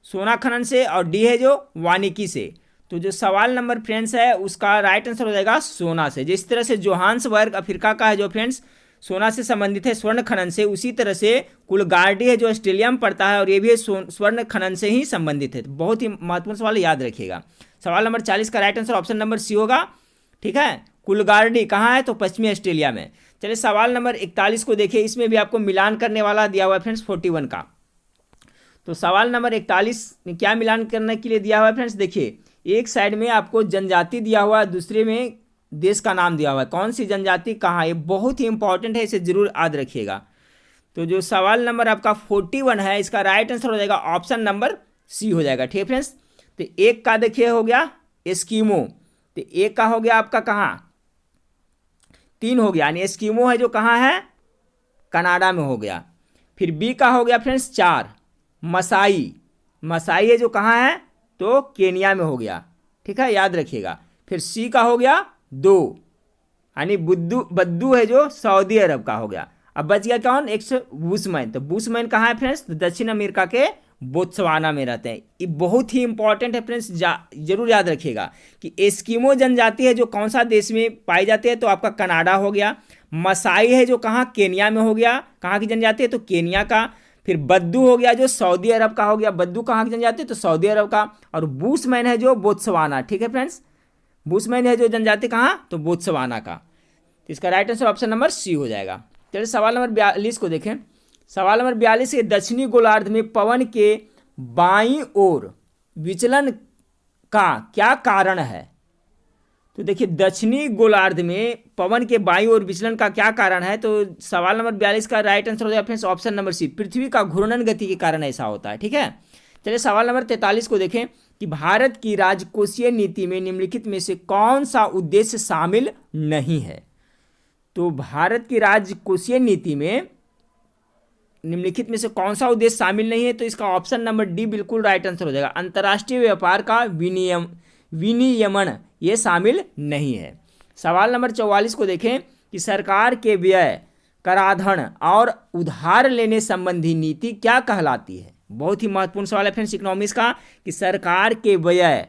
सोना खनन से, और डी है जो वानिकी से। तो जो सवाल नंबर फ्रेंड्स है उसका राइट आंसर हो जाएगा सोना से। जिस तरह से जोहान्सबर्ग अफ्रीका का है जो फ्रेंड्स सोना से संबंधित है, स्वर्ण खनन से, उसी तरह से कुलगार्डी है जो ऑस्ट्रेलिया में पड़ता है और ये भी स्वर्ण खनन से ही संबंधित है। तो बहुत ही महत्वपूर्ण सवाल याद रखिएगा। सवाल नंबर 40 का right answer option number C होगा। ठीक है, कुलगार्डी कहाँ है, तो पश्चिमी ऑस्ट्रेलिया में। चलिए सवाल नंबर 41 को देखिए, इसमें भी आपको मिलान करने वाला दिया हुआ है फ्रेंड्स 41 का। तो सवाल नंबर 41 में क्या मिलान करने के लिए दिया हुआ है फ्रेंड्स, देखिए एक साइड में आपको जनजाति दिया हुआ है, दूसरे में देश का नाम दिया हुआ है। कौन सी जनजाति कहाँ है, बहुत ही इंपॉर्टेंट है, इसे जरूर याद रखिएगा। तो जो सवाल नंबर आपका 41 है इसका राइट आंसर हो जाएगा ऑप्शन नंबर सी हो जाएगा। ठीक है फ्रेंड्स, तो एक का देखिए हो गया एस्किमो, तो एक का हो गया आपका कहाँ, 3 हो गया, यानी एस्किमो है जो कहाँ है, कनाडा में हो गया। फिर बी का हो गया फ्रेंड्स 4, मसाई, मसाई है जो कहाँ है, तो केनिया में हो गया। ठीक है, याद रखिएगा। फिर सी का हो गया 2, यानी बद्दू है जो सऊदी अरब का हो गया। अब बच गया कौन, एक बुशमैन। तो बुशमैन कहाँ है फ्रेंड्स, तो दक्षिण अमेरिका के बोत्सवाना में रहते हैं। ये बहुत ही इंपॉर्टेंट है फ्रेंड्स, जरूर याद रखिएगा कि एस्किमो जनजाति है जो कौन सा देश में पाई जाती है, तो आपका कनाडा हो गया। मसाई है जो कहाँ, केनिया में हो गया। कहाँ की जनजाति है, तो केनिया का। फिर बद्दू हो गया जो सऊदी अरब का हो गया। बद्दू कहाँ की जनजाति है, तो सऊदी अरब का। और बुशमैन है जो बोत्सवाना। ठीक है फ्रेंड्स, बुशमैन है जो जनजाति कहाँ, तो बोत्सवाना का। तो इसका right answer option number C हो जाएगा। चलिए सवाल नंबर 42 को देखें। सवाल नंबर 42 के दक्षिणी गोलार्ध में पवन के बाईं ओर विचलन का क्या कारण है। तो देखिए दक्षिणी गोलार्ध में पवन के बाईं ओर विचलन का क्या कारण है, तो सवाल नंबर 42 का राइट आंसर हो जाएगा फ्रेंड्स ऑप्शन नंबर सी, पृथ्वी का घूर्णन गति के कारण ऐसा होता है। ठीक है, चलिए सवाल नंबर 43 को देखें कि भारत की राजकोषीय नीति में निम्नलिखित में से कौन सा उद्देश्य शामिल नहीं है। तो भारत की राजकोषीय नीति में निम्नलिखित में से कौन सा उद्देश्य शामिल नहीं है, तो इसका ऑप्शन नंबर डी बिल्कुल राइट आंसर हो जाएगा। अंतर्राष्ट्रीय व्यापार का विनियमन ये शामिल नहीं है। सवाल नंबर 44 को देखें कि सरकार के व्यय, कराधान और उधार लेने संबंधी नीति क्या कहलाती है। बहुत ही महत्वपूर्ण सवाल है फ्रेंड्स इकोनॉमिक्स का कि सरकार के व्यय,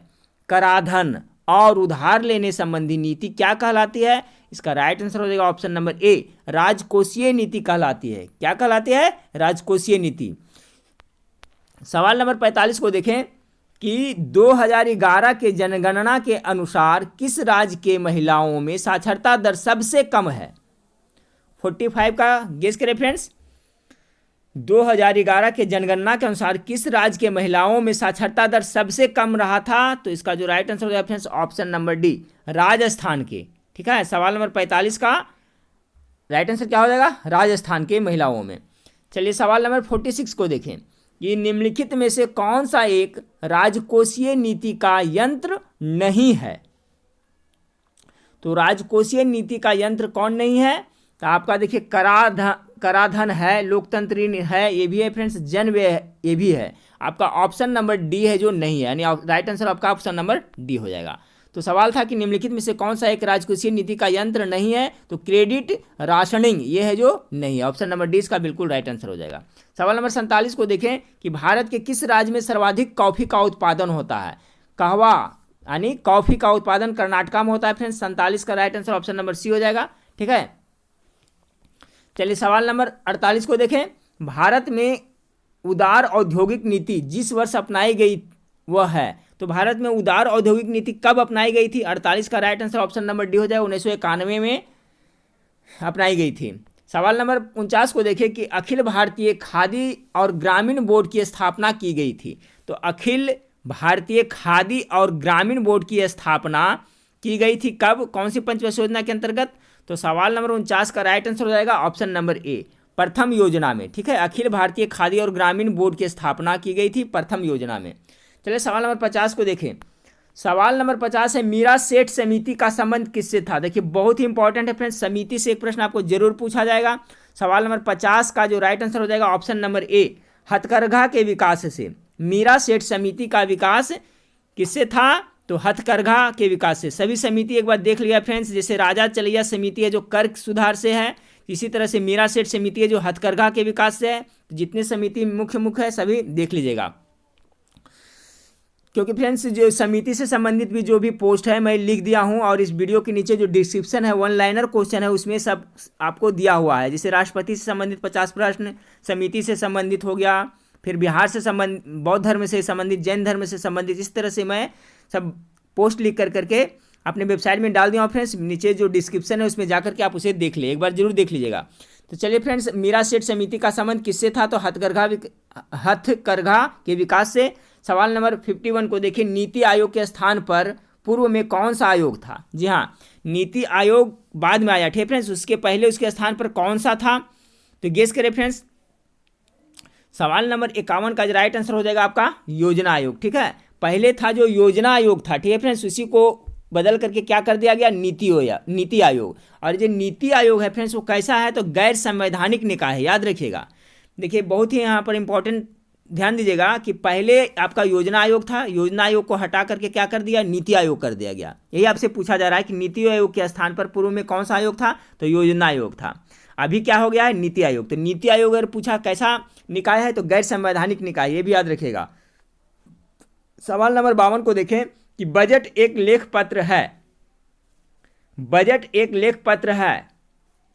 कराधान और उधार लेने संबंधी नीति क्या कहलाती है। इसका राइट आंसर हो जाएगा ऑप्शन नंबर ए, राजकोषीय नीति कहलाती है। क्या कहलाती है, राजकोषीय नीति। सवाल नंबर 45 को देखें कि 2011 के जनगणना के अनुसार किस राज्य के महिलाओं में साक्षरता दर सबसे कम है। 45 का गेस करें फ्रेंड्स। 2011 के जनगणना के अनुसार किस राज्य के महिलाओं में साक्षरता दर सबसे कम रहा था, तो इसका जो राइट आंसर हो जाएगा friends option number D, Rajasthan के। ठीक है, सवाल नंबर 45 का राइट आंसर क्या हो जाएगा, राजस्थान के महिलाओं में। चलिए सवाल नंबर 46 को देखें, ये निम्नलिखित में से कौन सा एक राजकोषीय नीति का यंत्र नहीं है। तो राजकोषीय नीति का यंत्र कौन नहीं है, तो आपका देखिए कराधान है, लोकतंत्र है, ये भी है फ्रेंड्स, जन व्यय ये भी है। आपका ऑप्शन नंबर डी है जो नहीं है, यानी राइट आंसर आपका ऑप्शन नंबर डी हो जाएगा। तो सवाल था कि निम्नलिखित में से कौन सा एक राजकोषीय नीति का यंत्र नहीं है, तो क्रेडिट राशनिंग ये है जो नहीं है। ऑप्शन नंबर डी इसका बिल्कुल राइट आंसर हो जाएगा। सवाल नंबर 47 को देखें कि भारत के किस राज्य में सर्वाधिक कॉफी का उत्पादन होता है। कहवा यानी कॉफी का उत्पादन कर्नाटका में होता है फ्रेंड्स। 47 का right answer option number C हो जाएगा। ठीक है, चलिए सवाल नंबर 48 को देखें, भारत में उदार औद्योगिक नीति जिस वर्ष अपनाई गई वह है। तो भारत में उदार औद्योगिक नीति कब अपनाई गई थी। 48 का right answer option number D हो जाएगा, 1991 में अपनाई गई थी। सवाल नंबर 49 को देखिए कि अखिल भारतीय खादी और ग्रामीण बोर्ड की स्थापना की गई थी। तो अखिल भारतीय खादी और ग्रामीण बोर्ड की स्थापना की गई थी कब, कौन सी पंचवर्ष योजना के अंतर्गत? तो सवाल नंबर 49 का राइट आंसर हो जाएगा ऑप्शन नंबर ए, प्रथम योजना में। ठीक है, अखिल भारतीय खादी और ग्रामीण बोर्ड की स्थापना की गई थी प्रथम योजना में। चलिए सवाल नंबर 50 को देखें। सवाल नंबर 50 है मीरा सेठ समिति का संबंध किससे था? देखिए बहुत ही इंपॉर्टेंट है फ्रेंड्स, समिति से एक प्रश्न आपको जरूर पूछा जाएगा। सवाल नंबर 50 का जो राइट आंसर हो जाएगा ऑप्शन नंबर ए, हथकरघा के विकास से। मीरा सेठ समिति का विकास किससे था? तो हथकरघा के विकास से। सभी समिति एक बार देख लिया फ्रेंड्स, जैसे राजा चलैया समिति है जो कर सुधार से है, इसी तरह से मीरा सेठ समिति है जो हथकरघा के विकास से है। तो जितने समिति मुख्य है सभी देख लीजिएगा, क्योंकि फ्रेंड्स जो समिति से संबंधित भी जो भी पोस्ट है मैं लिख दिया हूं, और इस वीडियो के नीचे जो डिस्क्रिप्शन है 1 लाइनर क्वेश्चन है उसमें सब आपको दिया हुआ है। जैसे राष्ट्रपति से संबंधित 50 प्रश्न, समिति से संबंधित हो गया, फिर बिहार से संबंधित, बौद्ध धर्म से संबंधित, जैन धर्म से संबंधित, इस तरह से मैं सब पोस्ट लिख करके अपने वेबसाइट में डाल दिया हूँ फ्रेंड्स। नीचे जो डिस्क्रिप्शन है उसमें जाकर के आप उसे देख लिए, एक बार जरूर देख लीजिएगा। तो चलिए फ्रेंड्स, मीरा सेठ समिति का संबंध किससे था? तो हथकरघा के विकास से। सवाल नंबर 51 को देखिए, नीति आयोग के स्थान पर पूर्व में कौन सा आयोग था? जी हाँ, नीति आयोग बाद में आया, ठीक है फ्रेंड्स, उसके पहले उसके स्थान पर कौन सा था? तो गेस करें फ्रेंड्स। सवाल नंबर 51 का राइट आंसर हो जाएगा आपका योजना आयोग। ठीक है, पहले था जो योजना आयोग था, ठीक है फ्रेंड्स, उसी को बदल करके क्या कर दिया गया? नीति आयोग। और जो नीति आयोग है फ्रेंड्स वो कैसा है? तो गैर संवैधानिक निकाय है, याद रखिएगा। देखिए बहुत ही यहाँ पर इंपॉर्टेंट ध्यान दीजिएगा कि पहले आपका योजना आयोग था, योजना आयोग को हटा करके क्या कर दिया? नीति आयोग कर दिया गया। यही आपसे पूछा जा रहा है कि नीति आयोग के स्थान पर पूर्व में कौन सा आयोग था? तो योजना आयोग था। अभी क्या हो गया है? नीति आयोग। तो नीति आयोग अगर पूछा कैसा निकाय है तो गैर संवैधानिक निकाय, ये भी याद रखिएगा। सवाल नंबर 52 को देखें कि बजट एक लेख पत्र है। बजट एक लेख पत्र है,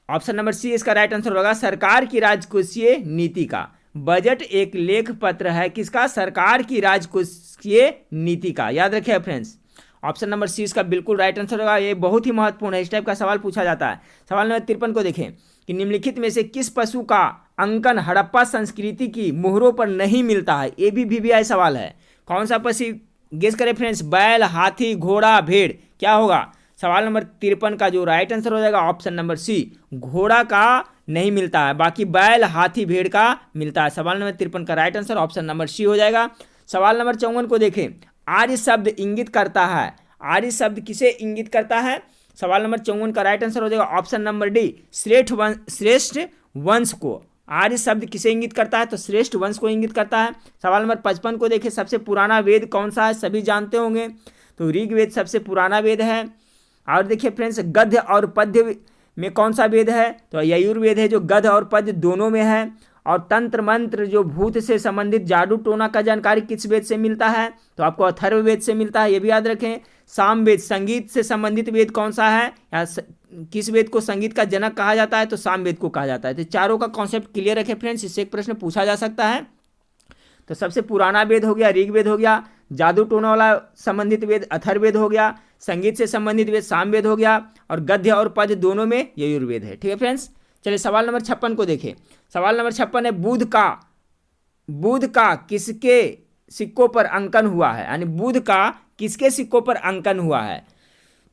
ऑप्शन नंबर सी इसका राइट आंसर होगा सरकार की राजकोषीय नीति का। बजट एक लेख पत्र है किसका? सरकार की राजकोषीय नीति का, याद रखिए फ्रेंड्स। ऑप्शन नंबर सी इसका बिल्कुल राइट आंसर होगा। ये बहुत ही महत्वपूर्ण है, इस टाइप का सवाल पूछा जाता है। सवाल नंबर 53 को देखें कि निम्नलिखित में से किस पशु का अंकन हड़प्पा संस्कृति की मोहरों पर नहीं मिलता है? ये भी वीवीआई सवाल है। कौन सा पशु? गेस करें फ्रेंड्स। बैल, हाथी, घोड़ा, भेड़, क्या होगा? सवाल नंबर 53 का जो राइट आंसर हो जाएगा ऑप्शन नंबर सी, घोड़ा का नहीं मिलता है, बाकी बैल, हाथी, भेड़ का मिलता है। सवाल नंबर 53 का right answer option number C हो जाएगा। सवाल नंबर 54 को देखें, आर्य शब्द इंगित करता है। आर्य शब्द किसे इंगित करता है? सवाल नंबर 54 का राइट आंसर हो जाएगा ऑप्शन नंबर डी, श्रेष्ठ वंश को। आर्य शब्द किसे इंगित करता है? तो श्रेष्ठ वंश को इंगित करता है। सवाल नंबर 55 को देखें, सबसे पुराना वेद कौन सा है? सभी जानते होंगे, तो ऋग्वेद सबसे पुराना वेद है। और देखिए फ्रेंड्स, गद्य और पद्य में कौन सा वेद है? तो यजुर्वेद है, जो गद्य और पद्य दोनों में है। और तंत्र मंत्र जो भूत से संबंधित जादू टोना का जानकारी किस वेद से मिलता है? तो आपको अथर्ववेद से मिलता है, ये भी याद रखें। सामवेद, संगीत से संबंधित वेद कौन सा है, या किस वेद को संगीत का जनक कहा जाता है? तो सामवेद को कहा जाता है। तो चारों का कॉन्सेप्ट क्लियर रखें फ्रेंड्स, इससे एक प्रश्न पूछा जा सकता है। तो सबसे पुराना वेद हो गया ऋग्वेद हो गया, जादू टोना वाला संबंधित वेद अथर्ववेद हो गया, संगीत से संबंधित वेद सामवेद हो गया, और गद्य और पद्य दोनों में यजुर्वेद है। ठीक है फ्रेंड्स, चलिए सवाल नंबर 56 को देखें। सवाल नंबर 56 है बुध का किसके सिक्कों पर अंकन हुआ है? यानी बुध का किसके सिक्कों पर अंकन हुआ है?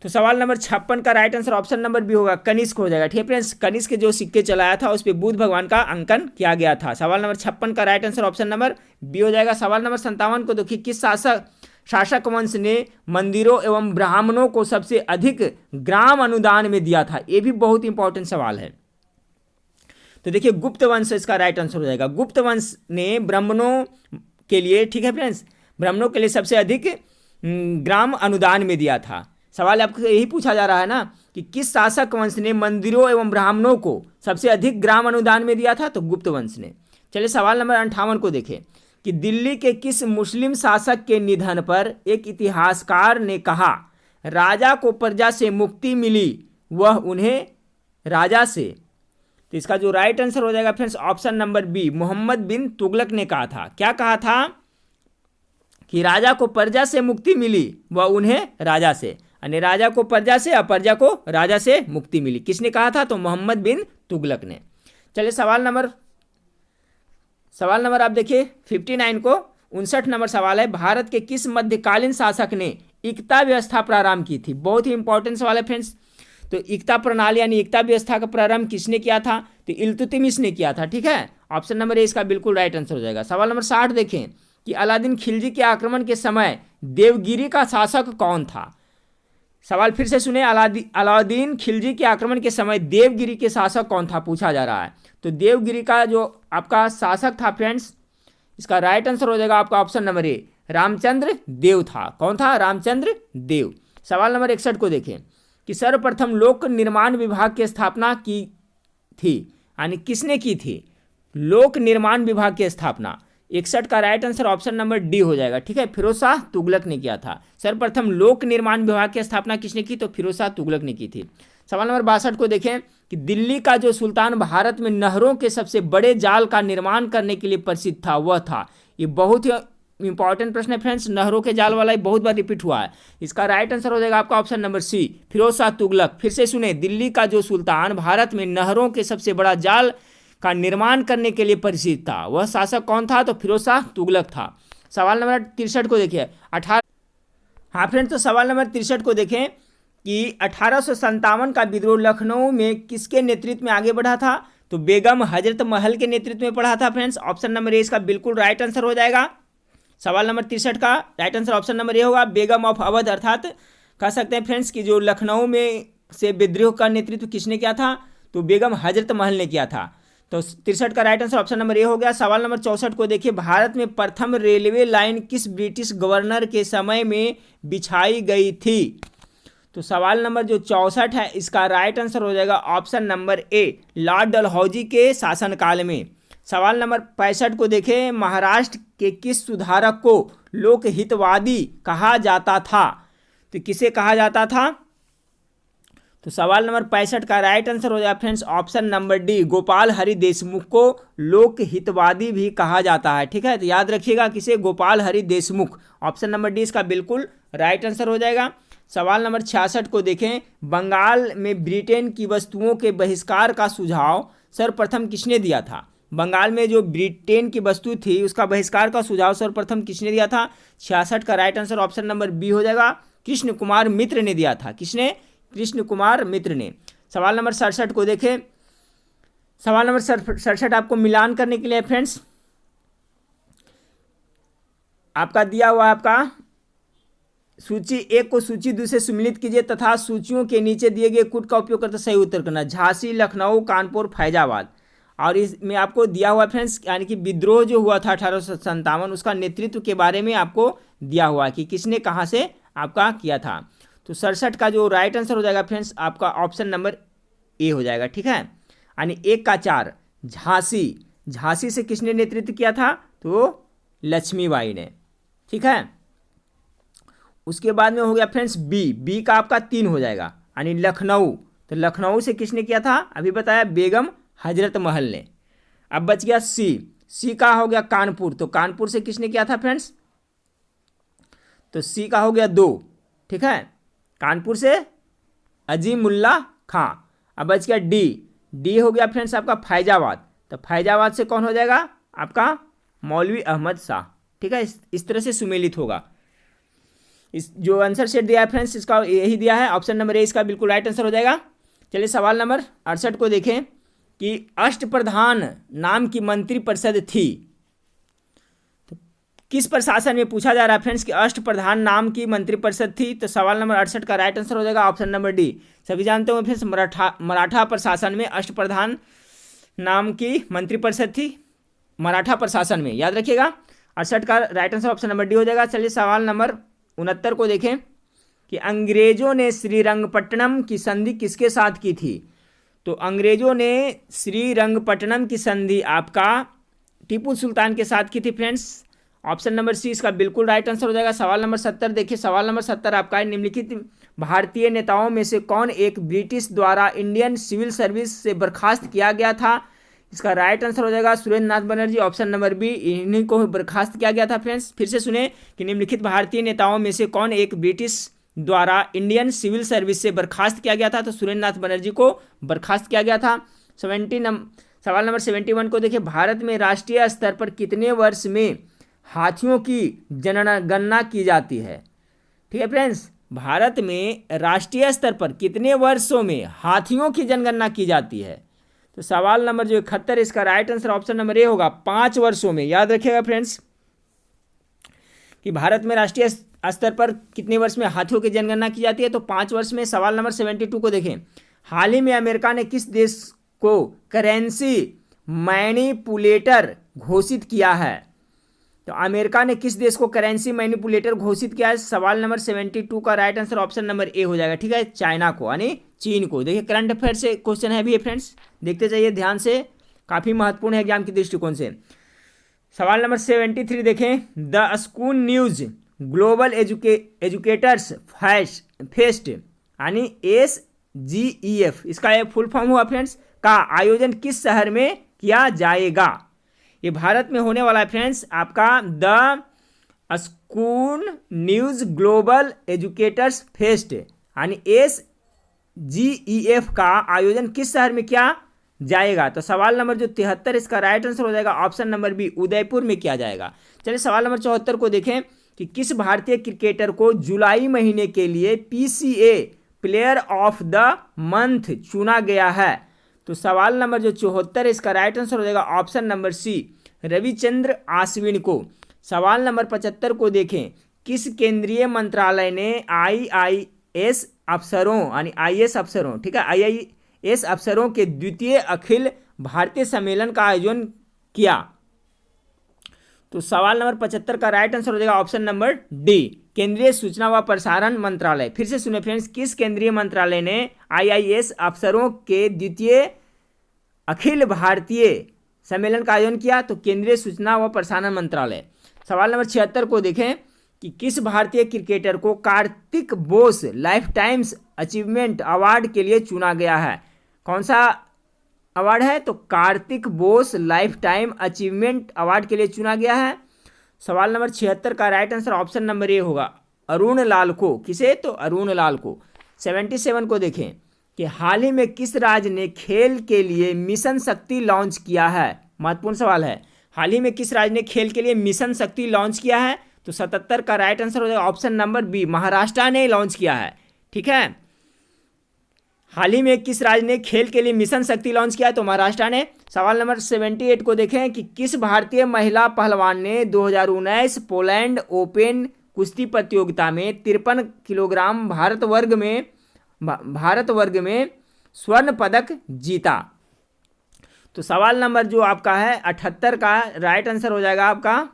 तो सवाल नंबर 56 का right answer option number B होगा, कनिष्क हो जाएगा। ठीक है फ्रेंड्स, कनिष्क के जो सिक्के चलाया था उस पर बुध भगवान का अंकन किया गया था। सवाल नंबर 56 का right answer option number B हो जाएगा। सवाल नंबर 57 को देखिए, किस शासक वंश ने मंदिरों एवं ब्राह्मणों को सबसे अधिक ग्राम अनुदान में दिया था? ये भी बहुत इंपॉर्टेंट सवाल है। तो देखिए गुप्त वंश इसका राइट आंसर हो जाएगा। गुप्त वंश ने ब्राह्मणों के लिए, ठीक है फ्रेंड्स, ब्राह्मणों के लिए सबसे अधिक ग्राम अनुदान में दिया था। सवाल आपको यही पूछा जा रहा है ना कि किस शासक वंश ने मंदिरों एवं ब्राह्मणों को सबसे अधिक ग्राम अनुदान में दिया था? तो गुप्त वंश ने। चलिए सवाल नंबर 58 को देखें कि दिल्ली के किस मुस्लिम शासक के निधन पर एक इतिहासकार ने कहा राजा को प्रजा से मुक्ति मिली, वह उन्हें राजा से? तो इसका जो राइट आंसर हो जाएगा friends option number B, Mohammad bin Tughlaq ने कहा था। क्या कहा था? कि राजा को प्रजा से मुक्ति मिली, वह उन्हें राजा से, यानी राजा को प्रजा से और प्रजा को राजा से मुक्ति मिली। किसने कहा था? तो मोहम्मद बिन तुगलक ने। चलिए सवाल नंबर आप देखिए 59 को 59 नंबर सवाल है, भारत के किस मध्यकालीन शासक ने इक्ता व्यवस्था प्रारंभ की थी। बहुत ही इंपॉर्टेंट सवाल है फ्रेंड्स। तो इक्ता प्रणाली यानी इक्ता व्यवस्था का प्रारंभ किसने किया था, तो इल्तुतमिश ने किया था। ठीक है, ऑप्शन नंबर ए इसका बिल्कुल राइट आंसर हो जाएगा। सवाल नंबर 60 देखें कि अलादीन खिलजी के आक्रमण के समय देवगिरी का शासक कौन था। सवाल फिर से सुने, अलाउद्दीन खिलजी के आक्रमण के समय देवगिरी के शासक कौन था पूछा जा रहा है। तो देवगिरी का जो आपका शासक था फ्रेंड्स, इसका राइट आंसर हो जाएगा आपका ऑप्शन नंबर ए, रामचंद्र देव था। कौन था, रामचंद्र देव। सवाल नंबर 61 को देखें कि सर्वप्रथम लोक निर्माण विभाग की स्थापना की थी, यानी किसने की थी, लोक निर्माण विभाग की स्थापना। 61 का right answer option number D हो जाएगा। ठीक है, फिरोज शाह तुगलक ने किया था। सर्वप्रथम लोक निर्माण विभाग की स्थापना किसने की, तो फिरोज शाह तुगलक ने की थी। सवाल नंबर 62 को देखें कि दिल्ली का जो सुल्तान भारत में नहरों के सबसे बड़े जाल का निर्माण करने के लिए प्रसिद्ध था, वह था। ये बहुत ही इंपॉर्टेंट प्रश्न है फ्रेंड्स, नहरों के जाल वाला बहुत बार रिपीट हुआ है। इसका राइट आंसर हो जाएगा आपका option number C, Firoz Shah Tughlaq. फिर से सुने, दिल्ली का जो सुल्तान भारत में नहरों के सबसे बड़ा जाल का निर्माण करने के लिए प्रसिद्ध था, वह शासक कौन था, तो फिरोज शाह तुगलक था। सवाल नंबर 63 को देखिए 18। हाँ फ्रेंड्स, तो सवाल नंबर 63 को देखें कि 1857 का विद्रोह लखनऊ में किसके नेतृत्व में आगे बढ़ा था, तो बेगम हजरत महल के नेतृत्व में बढ़ा था फ्रेंड्स। ऑप्शन नंबर ए इसका बिल्कुल राइट आंसर हो जाएगा। सवाल नंबर 63 का right answer option number A होगा, बेगम ऑफ अवध, अर्थात कह सकते हैं फ्रेंड्स कि जो लखनऊ में से विद्रोह का नेतृत्व किसने किया था, तो बेगम हजरत महल ने किया था। तो 63 का right answer option number A हो गया। सवाल नंबर 64 को देखिए, भारत में प्रथम रेलवे लाइन किस ब्रिटिश गवर्नर के समय में बिछाई गई थी। तो सवाल नंबर जो 64 है, इसका राइट आंसर हो जाएगा option number A, Lord Dalhousie के शासनकाल में। सवाल नंबर 65 को देखें, महाराष्ट्र के किस सुधारक को लोकहितवादी कहा जाता था, तो किसे कहा जाता था। तो सवाल नंबर 65 का राइट आंसर हो जाएगा friends option number D, Gopal Hari Deshmukh को लोकहितवादी भी कहा जाता है। ठीक है, तो याद रखिएगा किसे, Gopal Hari Deshmukh. Option number D इसका बिल्कुल राइट आंसर हो जाएगा। सवाल नंबर 66 को देखें, बंगाल में ब्रिटेन की वस्तुओं के बहिष्कार का सुझाव सर्वप्रथम किसने दिया था। बंगाल में जो ब्रिटेन की वस्तु थी उसका बहिष्कार का सुझाव सर्वप्रथम किसने दिया था। 66 का right answer option number B हो जाएगा, कृष्ण कुमार मित्र ने दिया था। किसने, कृष्ण कुमार मित्र ने। सवाल नंबर 67 को देखें, सवाल नंबर 67 आपको मिलान करने के लिए फ्रेंड्स आपका दिया हुआ आपका सूची एक को सूची 2 से सम्मिलित कीजिए तथा सूचियों के नीचे दिए गए कूट का उपयोग करते सही उत्तर करना। झांसी, लखनऊ, कानपुर, फैजाबाद। और इसमें आपको दिया हुआ फ्रेंड्स, यानी कि विद्रोह जो हुआ था 1857 उसका नेतृत्व के बारे में आपको दिया हुआ कि किसने कहाँ से आपका किया था। तो 67 का जो राइट आंसर हो जाएगा फ्रेंड्स आपका ऑप्शन नंबर ए हो जाएगा। ठीक है, यानी 1 का 4, झांसी। झांसी से किसने नेतृत्व किया था, तो लक्ष्मीबाई ने। ठीक है, उसके बाद में हो गया फ्रेंड्स बी का आपका 3 हो जाएगा, यानी लखनऊ। तो लखनऊ से किसने किया था, अभी बताया, बेगम हजरत महल ने। अब बच गया सी का हो गया कानपुर। तो कानपुर से किसने किया था फ्रेंड्स, तो सी का हो गया 2। ठीक है, कानपुर से अजीमुल्ला खां। अब बच गया डी हो गया फ्रेंड्स आपका फैजाबाद। तो फैजाबाद से कौन हो जाएगा आपका, मौलवी अहमद शाह। ठीक है, इस तरह से सुमेलित होगा। इस जो आंसर सेट दिया है फ्रेंड्स इसका यही दिया है, ऑप्शन नंबर ए इसका बिल्कुल राइट आंसर हो जाएगा। चलिए सवाल नंबर 68 को देखें कि अष्टप्रधान नाम की मंत्रिपरिषद थी, तो किस प्रशासन में पूछा जा रहा है फ्रेंड्स कि अष्टप्रधान नाम की मंत्रिपरिषद थी। तो सवाल नंबर 68 का राइट आंसर हो जाएगा ऑप्शन नंबर डी। सभी जानते हो फ्रेंड्स मराठा प्रशासन में अष्टप्रधान नाम की मंत्रिपरिषद थी, मराठा प्रशासन में, याद रखिएगा। 68 का right answer option number D हो जाएगा। चलिए सवाल नंबर 69 को देखें कि अंग्रेजों ने श्रीरंगपट्टनम की संधि किसके साथ की थी। तो अंग्रेजों ने श्रीरंगपट्टनम की संधि आपका टीपू सुल्तान के साथ की थी फ्रेंड्स। ऑप्शन नंबर सी इसका बिल्कुल राइट आंसर हो जाएगा। सवाल नंबर 70 देखिए, सवाल नंबर 70 आपका है, निम्नलिखित भारतीय नेताओं में से कौन एक ब्रिटिश द्वारा इंडियन सिविल सर्विस से बर्खास्त किया गया था। इसका राइट आंसर हो जाएगा सुरेंद्र नाथ बनर्जी। ऑप्शन नंबर बी, इन्हीं को बर्खास्त किया गया था फ्रेंड्स। फिर से सुने कि निम्नलिखित भारतीय नेताओं में से कौन एक ब्रिटिश द्वारा इंडियन सिविल सर्विस से बर्खास्त किया गया था। तो सुरेंद्र नाथ बनर्जी को बर्खास्त किया गया था। सवाल नंबर 71 को देखिए, भारत में राष्ट्रीय स्तर पर कितने वर्ष में हाथियों की जनगणना की जाती है। ठीक है फ्रेंड्स, भारत में राष्ट्रीय स्तर पर कितने वर्षों में हाथियों की जनगणना की जाती है। तो सवाल नंबर जो 71, इसका right answer option number A होगा, 5 वर्षों में। याद रखिएगा फ्रेंड्स कि भारत में राष्ट्रीय स्तर पर कितने वर्ष में हाथियों की जनगणना की जाती है, तो 5 वर्ष में। सवाल नंबर 72 को देखें, हाल ही में अमेरिका ने किस देश को करेंसी मैनिपुलेटर घोषित किया है। तो अमेरिका ने किस देश को करेंसी मैनिपुलेटर घोषित किया है। सवाल नंबर 72 का right answer option number A हो जाएगा। ठीक है, चाइना को, यानी चीन को। देखिए करंट अफेयर से क्वेश्चन है भी फ्रेंड्स, देखते जाइए ध्यान से, काफ़ी महत्वपूर्ण है एग्जाम की दृष्टिकोण से। सवाल नंबर 73 देखें, the school news global educators fest यानी SGEF, इसका एक फुल फॉर्म हुआ फ्रेंड्स, का आयोजन किस शहर में किया जाएगा। ये भारत में होने वाला है फ्रेंड्स आपका the school news global educators fest यानी SGEF का आयोजन किस शहर में किया जाएगा। तो सवाल नंबर जो 73, इसका राइट आंसर हो जाएगा ऑप्शन नंबर बी, उदयपुर में किया जाएगा। चलिए सवाल नंबर 74 को देखें कि किस भारतीय क्रिकेटर को जुलाई महीने के लिए PCA player of the month चुना गया है। तो सवाल नंबर जो 74, इसका राइट आंसर हो जाएगा ऑप्शन नंबर सी, रविचंद्र आश्विन को। सवाल नंबर 75 को देखें, किस केंद्रीय मंत्रालय ने IIS अफसरों यानी IAS अफसरों, ठीक है, IIS अफसरों के द्वितीय अखिल भारतीय सम्मेलन का आयोजन किया। तो सवाल नंबर 75 का राइट आंसर हो जाएगा ऑप्शन नंबर डी, केंद्रीय सूचना व प्रसारण मंत्रालय। फिर से सुने फ्रेंड्स, किस केंद्रीय मंत्रालय ने IIS अफसरों के द्वितीय अखिल भारतीय सम्मेलन का आयोजन किया। तो केंद्रीय सूचना व प्रसारण मंत्रालय। सवाल नंबर 76 को देखें कि किस भारतीय क्रिकेटर को Kartik Bose life times achievement award के लिए चुना गया है। कौन सा अवार्ड है, तो Kartik Bose life time achievement award के लिए चुना गया है। सवाल नंबर 76 का right answer option number A होगा, अरुण लाल को। किसे, तो अरुण लाल को। 77 को देखें कि हाल ही में किस राज्य ने खेल के लिए मिशन शक्ति लॉन्च किया है। महत्वपूर्ण सवाल है, हाल ही में किस राज्य ने खेल के लिए मिशन शक्ति लॉन्च किया है। तो 77 का राइट आंसर हो जाएगा ऑप्शन नंबर बी, महाराष्ट्र ने लॉन्च किया है। ठीक है, हाल ही में किस राज्य ने खेल के लिए मिशन शक्ति लॉन्च किया है, तो महाराष्ट्र ने। सवाल नंबर 78 को देखें कि किस भारतीय महिला पहलवान ने 2019 पोलैंड ओपन कुश्ती प्रतियोगिता में 53 किलोग्राम भारत वर्ग में स्वर्ण पदक जीता। तो सवाल नंबर जो आपका है 78 का राइट आंसर हो जाएगा आपका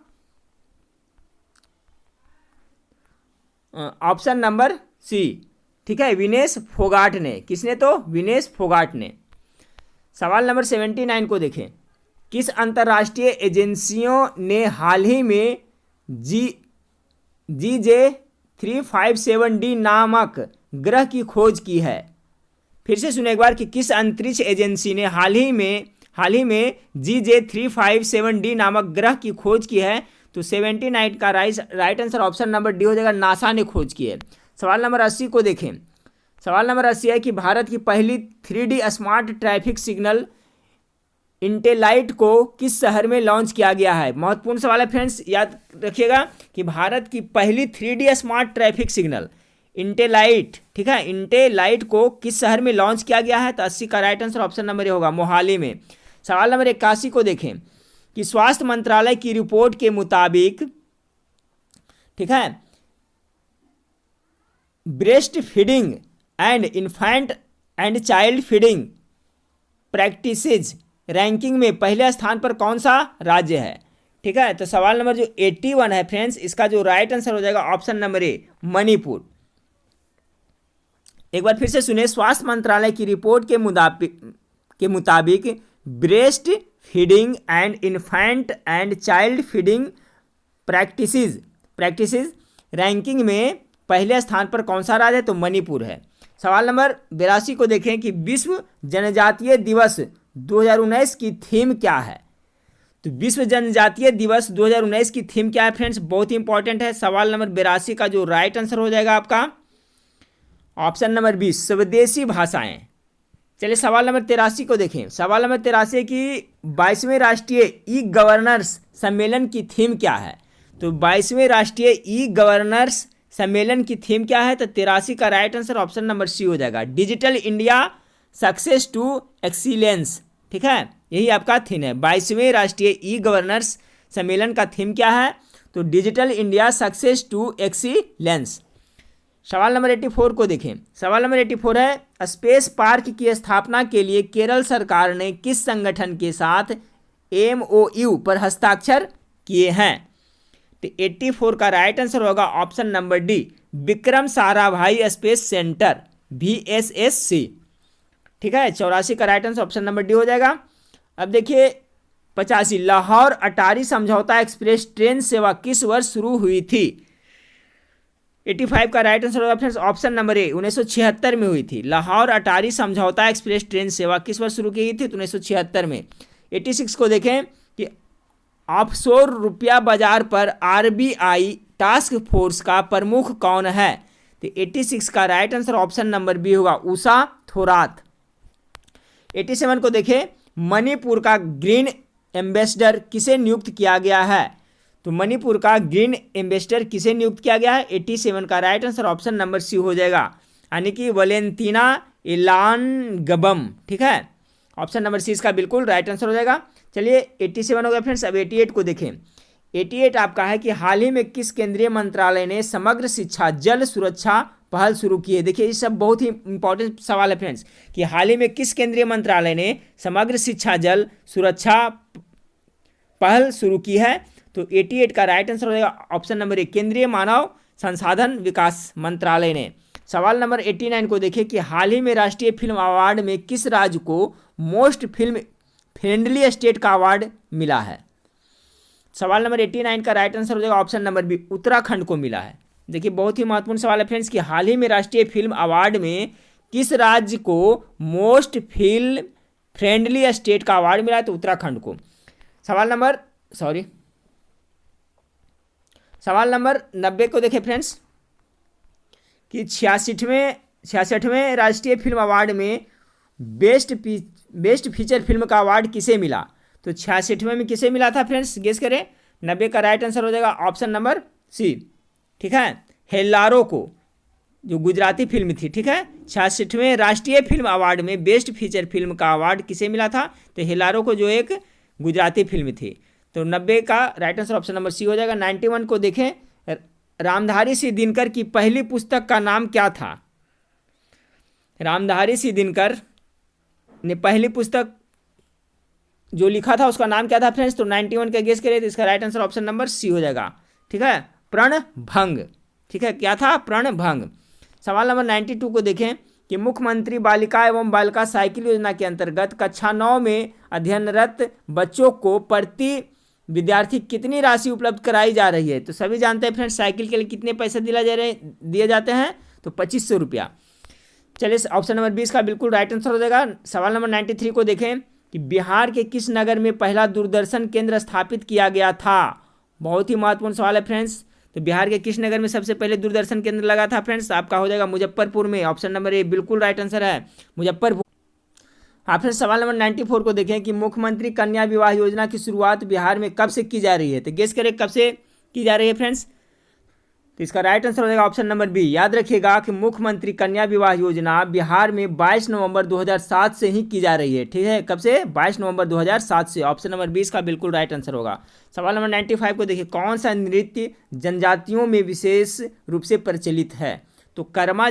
ऑप्शन नंबर सी। ठीक है, विनेश फोगाट ने। किसने, तो विनेश फोगाट ने। सवाल नंबर 79 को देखें, किस अंतर्राष्ट्रीय एजेंसियों ने हाल ही में GJ357D नामक ग्रह की खोज की है। फिर से सुने एक बार कि किस अंतरिक्ष एजेंसी ने हाल ही में GJ357D नामक ग्रह की खोज की है। तो 79 का right answer option number D हो जाएगा, नासा ने खोज की है। सवाल नंबर 80 को देखें। सवाल नंबर 80 है कि भारत की पहली 3D स्मार्ट ट्रैफिक सिग्नल इंटेलाइट को किस शहर में लॉन्च किया गया है। महत्वपूर्ण सवाल है फ्रेंड्स, याद रखिएगा कि भारत की पहली 3D स्मार्ट ट्रैफिक सिग्नल इंटेलाइट, ठीक है, इंटेलाइट को किस शहर में लॉन्च किया गया है। तो 80 का right answer option number A होगा, मोहाली में। सवाल नंबर 81 को देखें कि स्वास्थ्य मंत्रालय की रिपोर्ट के मुताबिक, ठीक है, breast feeding and infant and child feeding practices ranking में पहले स्थान पर कौन सा राज्य है। ठीक है, तो सवाल नंबर जो 81 है फ्रेंड्स, इसका जो राइट आंसर हो जाएगा ऑप्शन नंबर ए, मणिपुर। एक बार फिर से सुने, स्वास्थ्य मंत्रालय की रिपोर्ट के मुताबिक breast feeding and infant and child feeding practices ranking में पहले स्थान पर कौन सा राज्य है, तो मणिपुर है। सवाल नंबर 82 को देखें कि विश्व जनजातीय दिवस 2019 की थीम क्या है। तो विश्व जनजातीय दिवस 2019 की थीम क्या है फ्रेंड्स, बहुत ही इंपॉर्टेंट है। सवाल नंबर 82 का जो राइट आंसर हो जाएगा आपका ऑप्शन नंबर बी, स्वदेशी भाषाएं। चलिए सवाल नंबर 83 को देखें। सवाल नंबर 83 की 22वें राष्ट्रीय ई गवर्नर्स सम्मेलन की थीम क्या है? तो 22वें राष्ट्रीय ई गवर्नर्स सम्मेलन की थीम क्या है? तो 83 का right answer option number C हो जाएगा, digital India success to excellence. ठीक है, यही आपका थीम है। 22वें राष्ट्रीय ई गवर्नर्स सम्मेलन का थीम क्या है? तो digital India success to excellence. सवाल नंबर 84 को देखें। सवाल नंबर 84 है, स्पेस पार्क की स्थापना के लिए केरल सरकार ने किस संगठन के साथ MOU पर हस्ताक्षर किए हैं? तो 84 का राइट आंसर होगा option number D, Vikram Sarabhai space centre, VSSC। ठीक है, 84 का right answer option number D हो जाएगा। अब देखिए 85, लाहौर अटारी समझौता एक्सप्रेस ट्रेन सेवा किस वर्ष शुरू हुई थी? 85 का राइट आंसर होगा फ्रेंड्स ऑप्शन नंबर ए, 1976 में हुई थी। लाहौर अटारी समझौता एक्सप्रेस ट्रेन सेवा किस वर्ष शुरू की गई थी? तो 1976 में। 86 को देखें कि ऑफशोर रुपया बाजार पर RBI टास्क फोर्स का प्रमुख कौन है? तो 86 का right answer option number B Usha, उषा थोरात। 87 को देखें, मणिपुर का ग्रीन एम्बेसडर किसे नियुक्त किया गया है? तो मणिपुर का ग्रीन एम्बेसडर किसे नियुक्त किया गया है? 87 का right answer option number C हो जाएगा, यानी कि वैलेंटीना इलानगबम। ठीक है, ऑप्शन नंबर सी इसका बिल्कुल राइट आंसर हो जाएगा। चलिए 87 हो गया फ्रेंड्स। अब 88 को देखें। 88 आपका है कि हाल ही में किस केंद्रीय मंत्रालय ने समग्र शिक्षा जल सुरक्षा पहल शुरू की है? देखिए ये सब बहुत ही इंपॉर्टेंट सवाल है फ्रेंड्स, कि हाल ही में किस केंद्रीय मंत्रालय ने समग्र शिक्षा जल सुरक्षा पहल शुरू की है? तो 88 का राइट आंसर हो जाएगा ऑप्शन नंबर ए, केंद्रीय मानव संसाधन विकास मंत्रालय ने। सवाल नंबर 89 को देखिए कि हाल ही में राष्ट्रीय फिल्म अवार्ड में किस राज्य को मोस्ट फिल्म फ्रेंडली स्टेट का अवार्ड मिला है? सवाल नंबर 89 का राइट आंसर हो जाएगा ऑप्शन नंबर बी, उत्तराखंड को मिला है। देखिए बहुत ही महत्वपूर्ण सवाल है फ्रेंड्स, कि हाल ही में राष्ट्रीय फिल्म अवार्ड में किस राज्य को मोस्ट फिल्म फ्रेंडली स्टेट का अवार्ड मिला है? तो उत्तराखंड को। सवाल नंबर 90 को देखें फ्रेंड्स, कि 66वें राष्ट्रीय फिल्म अवार्ड में बेस्ट फीचर फिल्म का अवार्ड किसे मिला? तो 66वें में किसे मिला था फ्रेंड्स, गेस करें। 90 का राइट आंसर हो जाएगा ऑप्शन नंबर सी। ठीक है, हेल्लारो को, जो गुजराती फिल्म थी। ठीक है, 66वें राष्ट्रीय फिल्म अवार्ड में बेस्ट फीचर फिल्म का अवार्ड किसे मिला था? तो हेल्लारो को, जो एक गुजराती फिल्म थी। तो 90 का right answer option number C हो जाएगा। 91 को देखें, रामधारी सिंह दिनकर की पहली पुस्तक का नाम क्या था? रामधारी सिंह दिनकर ने पहली पुस्तक जो लिखा था उसका नाम क्या था फ्रेंड्स? तो 91 का गेस करें तो इसका right answer option number C हो जाएगा। ठीक है, प्रणभंग। ठीक है, क्या था? प्रणभंग। सवाल नंबर 92 को देखें कि मुख्यमंत्री बालिका एवं बालिका साइकिल योजना के अंतर्गत कक्षा 9 में अध्ययनरत बच्चों को प्रति विद्यार्थी कितनी राशि उपलब्ध कराई जा रही है? तो सभी जानते हैं फ्रेंड्स साइकिल के लिए कितने पैसे दिए जाते हैं? तो 2500 रुपया। चलिए ऑप्शन नंबर 20 का बिल्कुल राइट आंसर हो जाएगा। सवाल नंबर 93 को देखें कि बिहार के किस नगर में पहला दूरदर्शन केंद्र स्थापित किया गया था? बहुत ही महत्वपूर्ण सवाल है फ्रेंड्स। तो बिहार के किस नगर में सबसे पहले दूरदर्शन केंद्र लगा था फ्रेंड्स? आपका हो जाएगा मुजफ्फरपुर में। ऑप्शन नंबर ए बिल्कुल राइट आंसर है, मुजफ्फरपुर। आप फिर सवाल नंबर 94 को देखें कि मुख्यमंत्री कन्या विवाह योजना की शुरुआत बिहार में कब से की जा रही है? तो गेस करें कब से की जा रही है फ्रेंड्स? तो इसका राइट आंसर हो जाएगा ऑप्शन नंबर बी। याद रखिएगा कि मुख्यमंत्री कन्या विवाह योजना बिहार में 22 नवंबर 2007 से ही की जा रही है। ठीक है, कब से? 22 नवंबर 2007 से। ऑप्शन नंबर 20 का बिल्कुल राइट आंसर होगा। सवाल नंबर 95 को देखिए, कौन सा नृत्य जनजातियों में विशेष रूप से प्रचलित है? तो कर्मा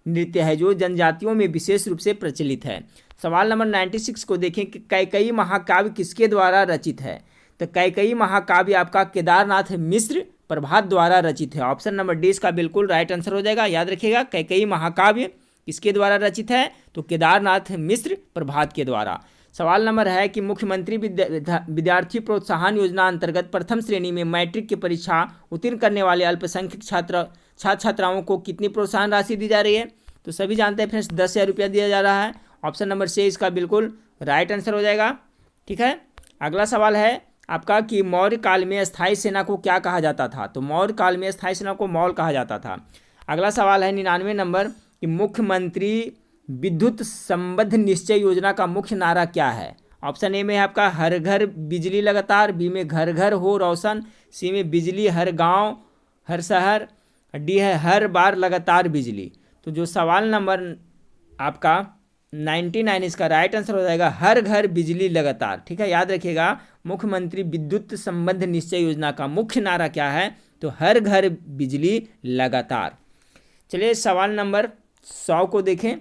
नृत्य है जो जनजातियों में विशेष रूप से प्रचलित है। सवाल नंबर 96 को देखें कि कैकेयी महाकाव्य किसके द्वारा रचित है? तो कैकेयी महाकाव्य आपका केदारनाथ मिश्र प्रभात द्वारा रचित है। ऑप्शन नंबर डी इसका बिल्कुल राइट आंसर हो जाएगा। याद रखिएगा कैकेयी महाकाव्य किसके द्वारा रचित है? तो केदारनाथ मिश्र प्रभात के द्वारा। सवाल नंबर है कि मुख्यमंत्री विद्यार्थी प्रोत्साहन योजना अंतर्गत प्रथम श्रेणी में मैट्रिक की परीक्षा उत्तीर्ण करने वाले अल्पसंख्यक छात्राओं को कितनी प्रोत्साहन राशि दी जा रही है? तो सभी जानते हैं फ्रेंड्स 10,000 रुपया दिया जा रहा है। ऑप्शन नंबर सी इसका बिल्कुल राइट आंसर हो जाएगा। ठीक है, अगला सवाल है आपका कि मौर्य काल में स्थायी सेना को क्या कहा जाता था? तो मौर्य काल में स्थायी सेना को मौल कहा जाता था। अगला सवाल है 99 नंबर कि मुख्यमंत्री विद्युत संबद्ध निश्चय योजना का मुख्य नारा क्या है? ऑप्शन ए में है आपका हर घर बिजली लगातार, बी में घर घर हो रोशन, सी में बिजली हर गांव हर शहर, डी है हर बार लगातार बिजली। तो जो सवाल नंबर आपका 99 इसका राइट आंसर हो जाएगा हर घर बिजली लगातार। ठीक है, याद रखिएगा मुख्यमंत्री विद्युत संबद्ध निश्चय योजना का मुख्य नारा क्या है? तो हर घर बिजली लगातार। चलिए सवाल नंबर 100 को देखें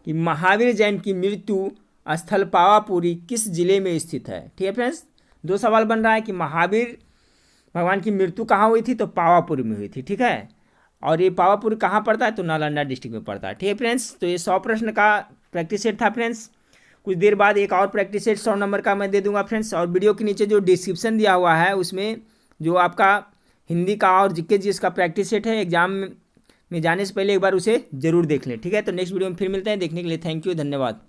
कि महावीर जैन की मृत्यु स्थल पावापुरी किस जिले में स्थित है? ठीक है फ्रेंड्स, दो सवाल बन रहा है कि महावीर भगवान की मृत्यु कहाँ हुई थी? तो पावापुरी में हुई थी। ठीक है, और ये पावापुरी कहाँ पड़ता है? तो नालंदा डिस्ट्रिक्ट में पड़ता है। ठीक है फ्रेंड्स, तो ये 100 प्रश्न का प्रैक्टिस सेट था फ्रेंड्स। कुछ देर बाद एक और प्रैक्टिस सेट 100 नंबर का मैं दे दूंगा फ्रेंड्स। और वीडियो के नीचे जो डिस्क्रिप्शन दिया हुआ है उसमें जो आपका हिंदी का और जीके जीएस का प्रैक्टिस सेट है, एग्जाम में जाने से पहले एक बार उसे जरूर देख लें। ठीक है, तो नेक्स्ट वीडियो में फिर मिलते हैं। देखने के लिए थैंक यू, धन्यवाद।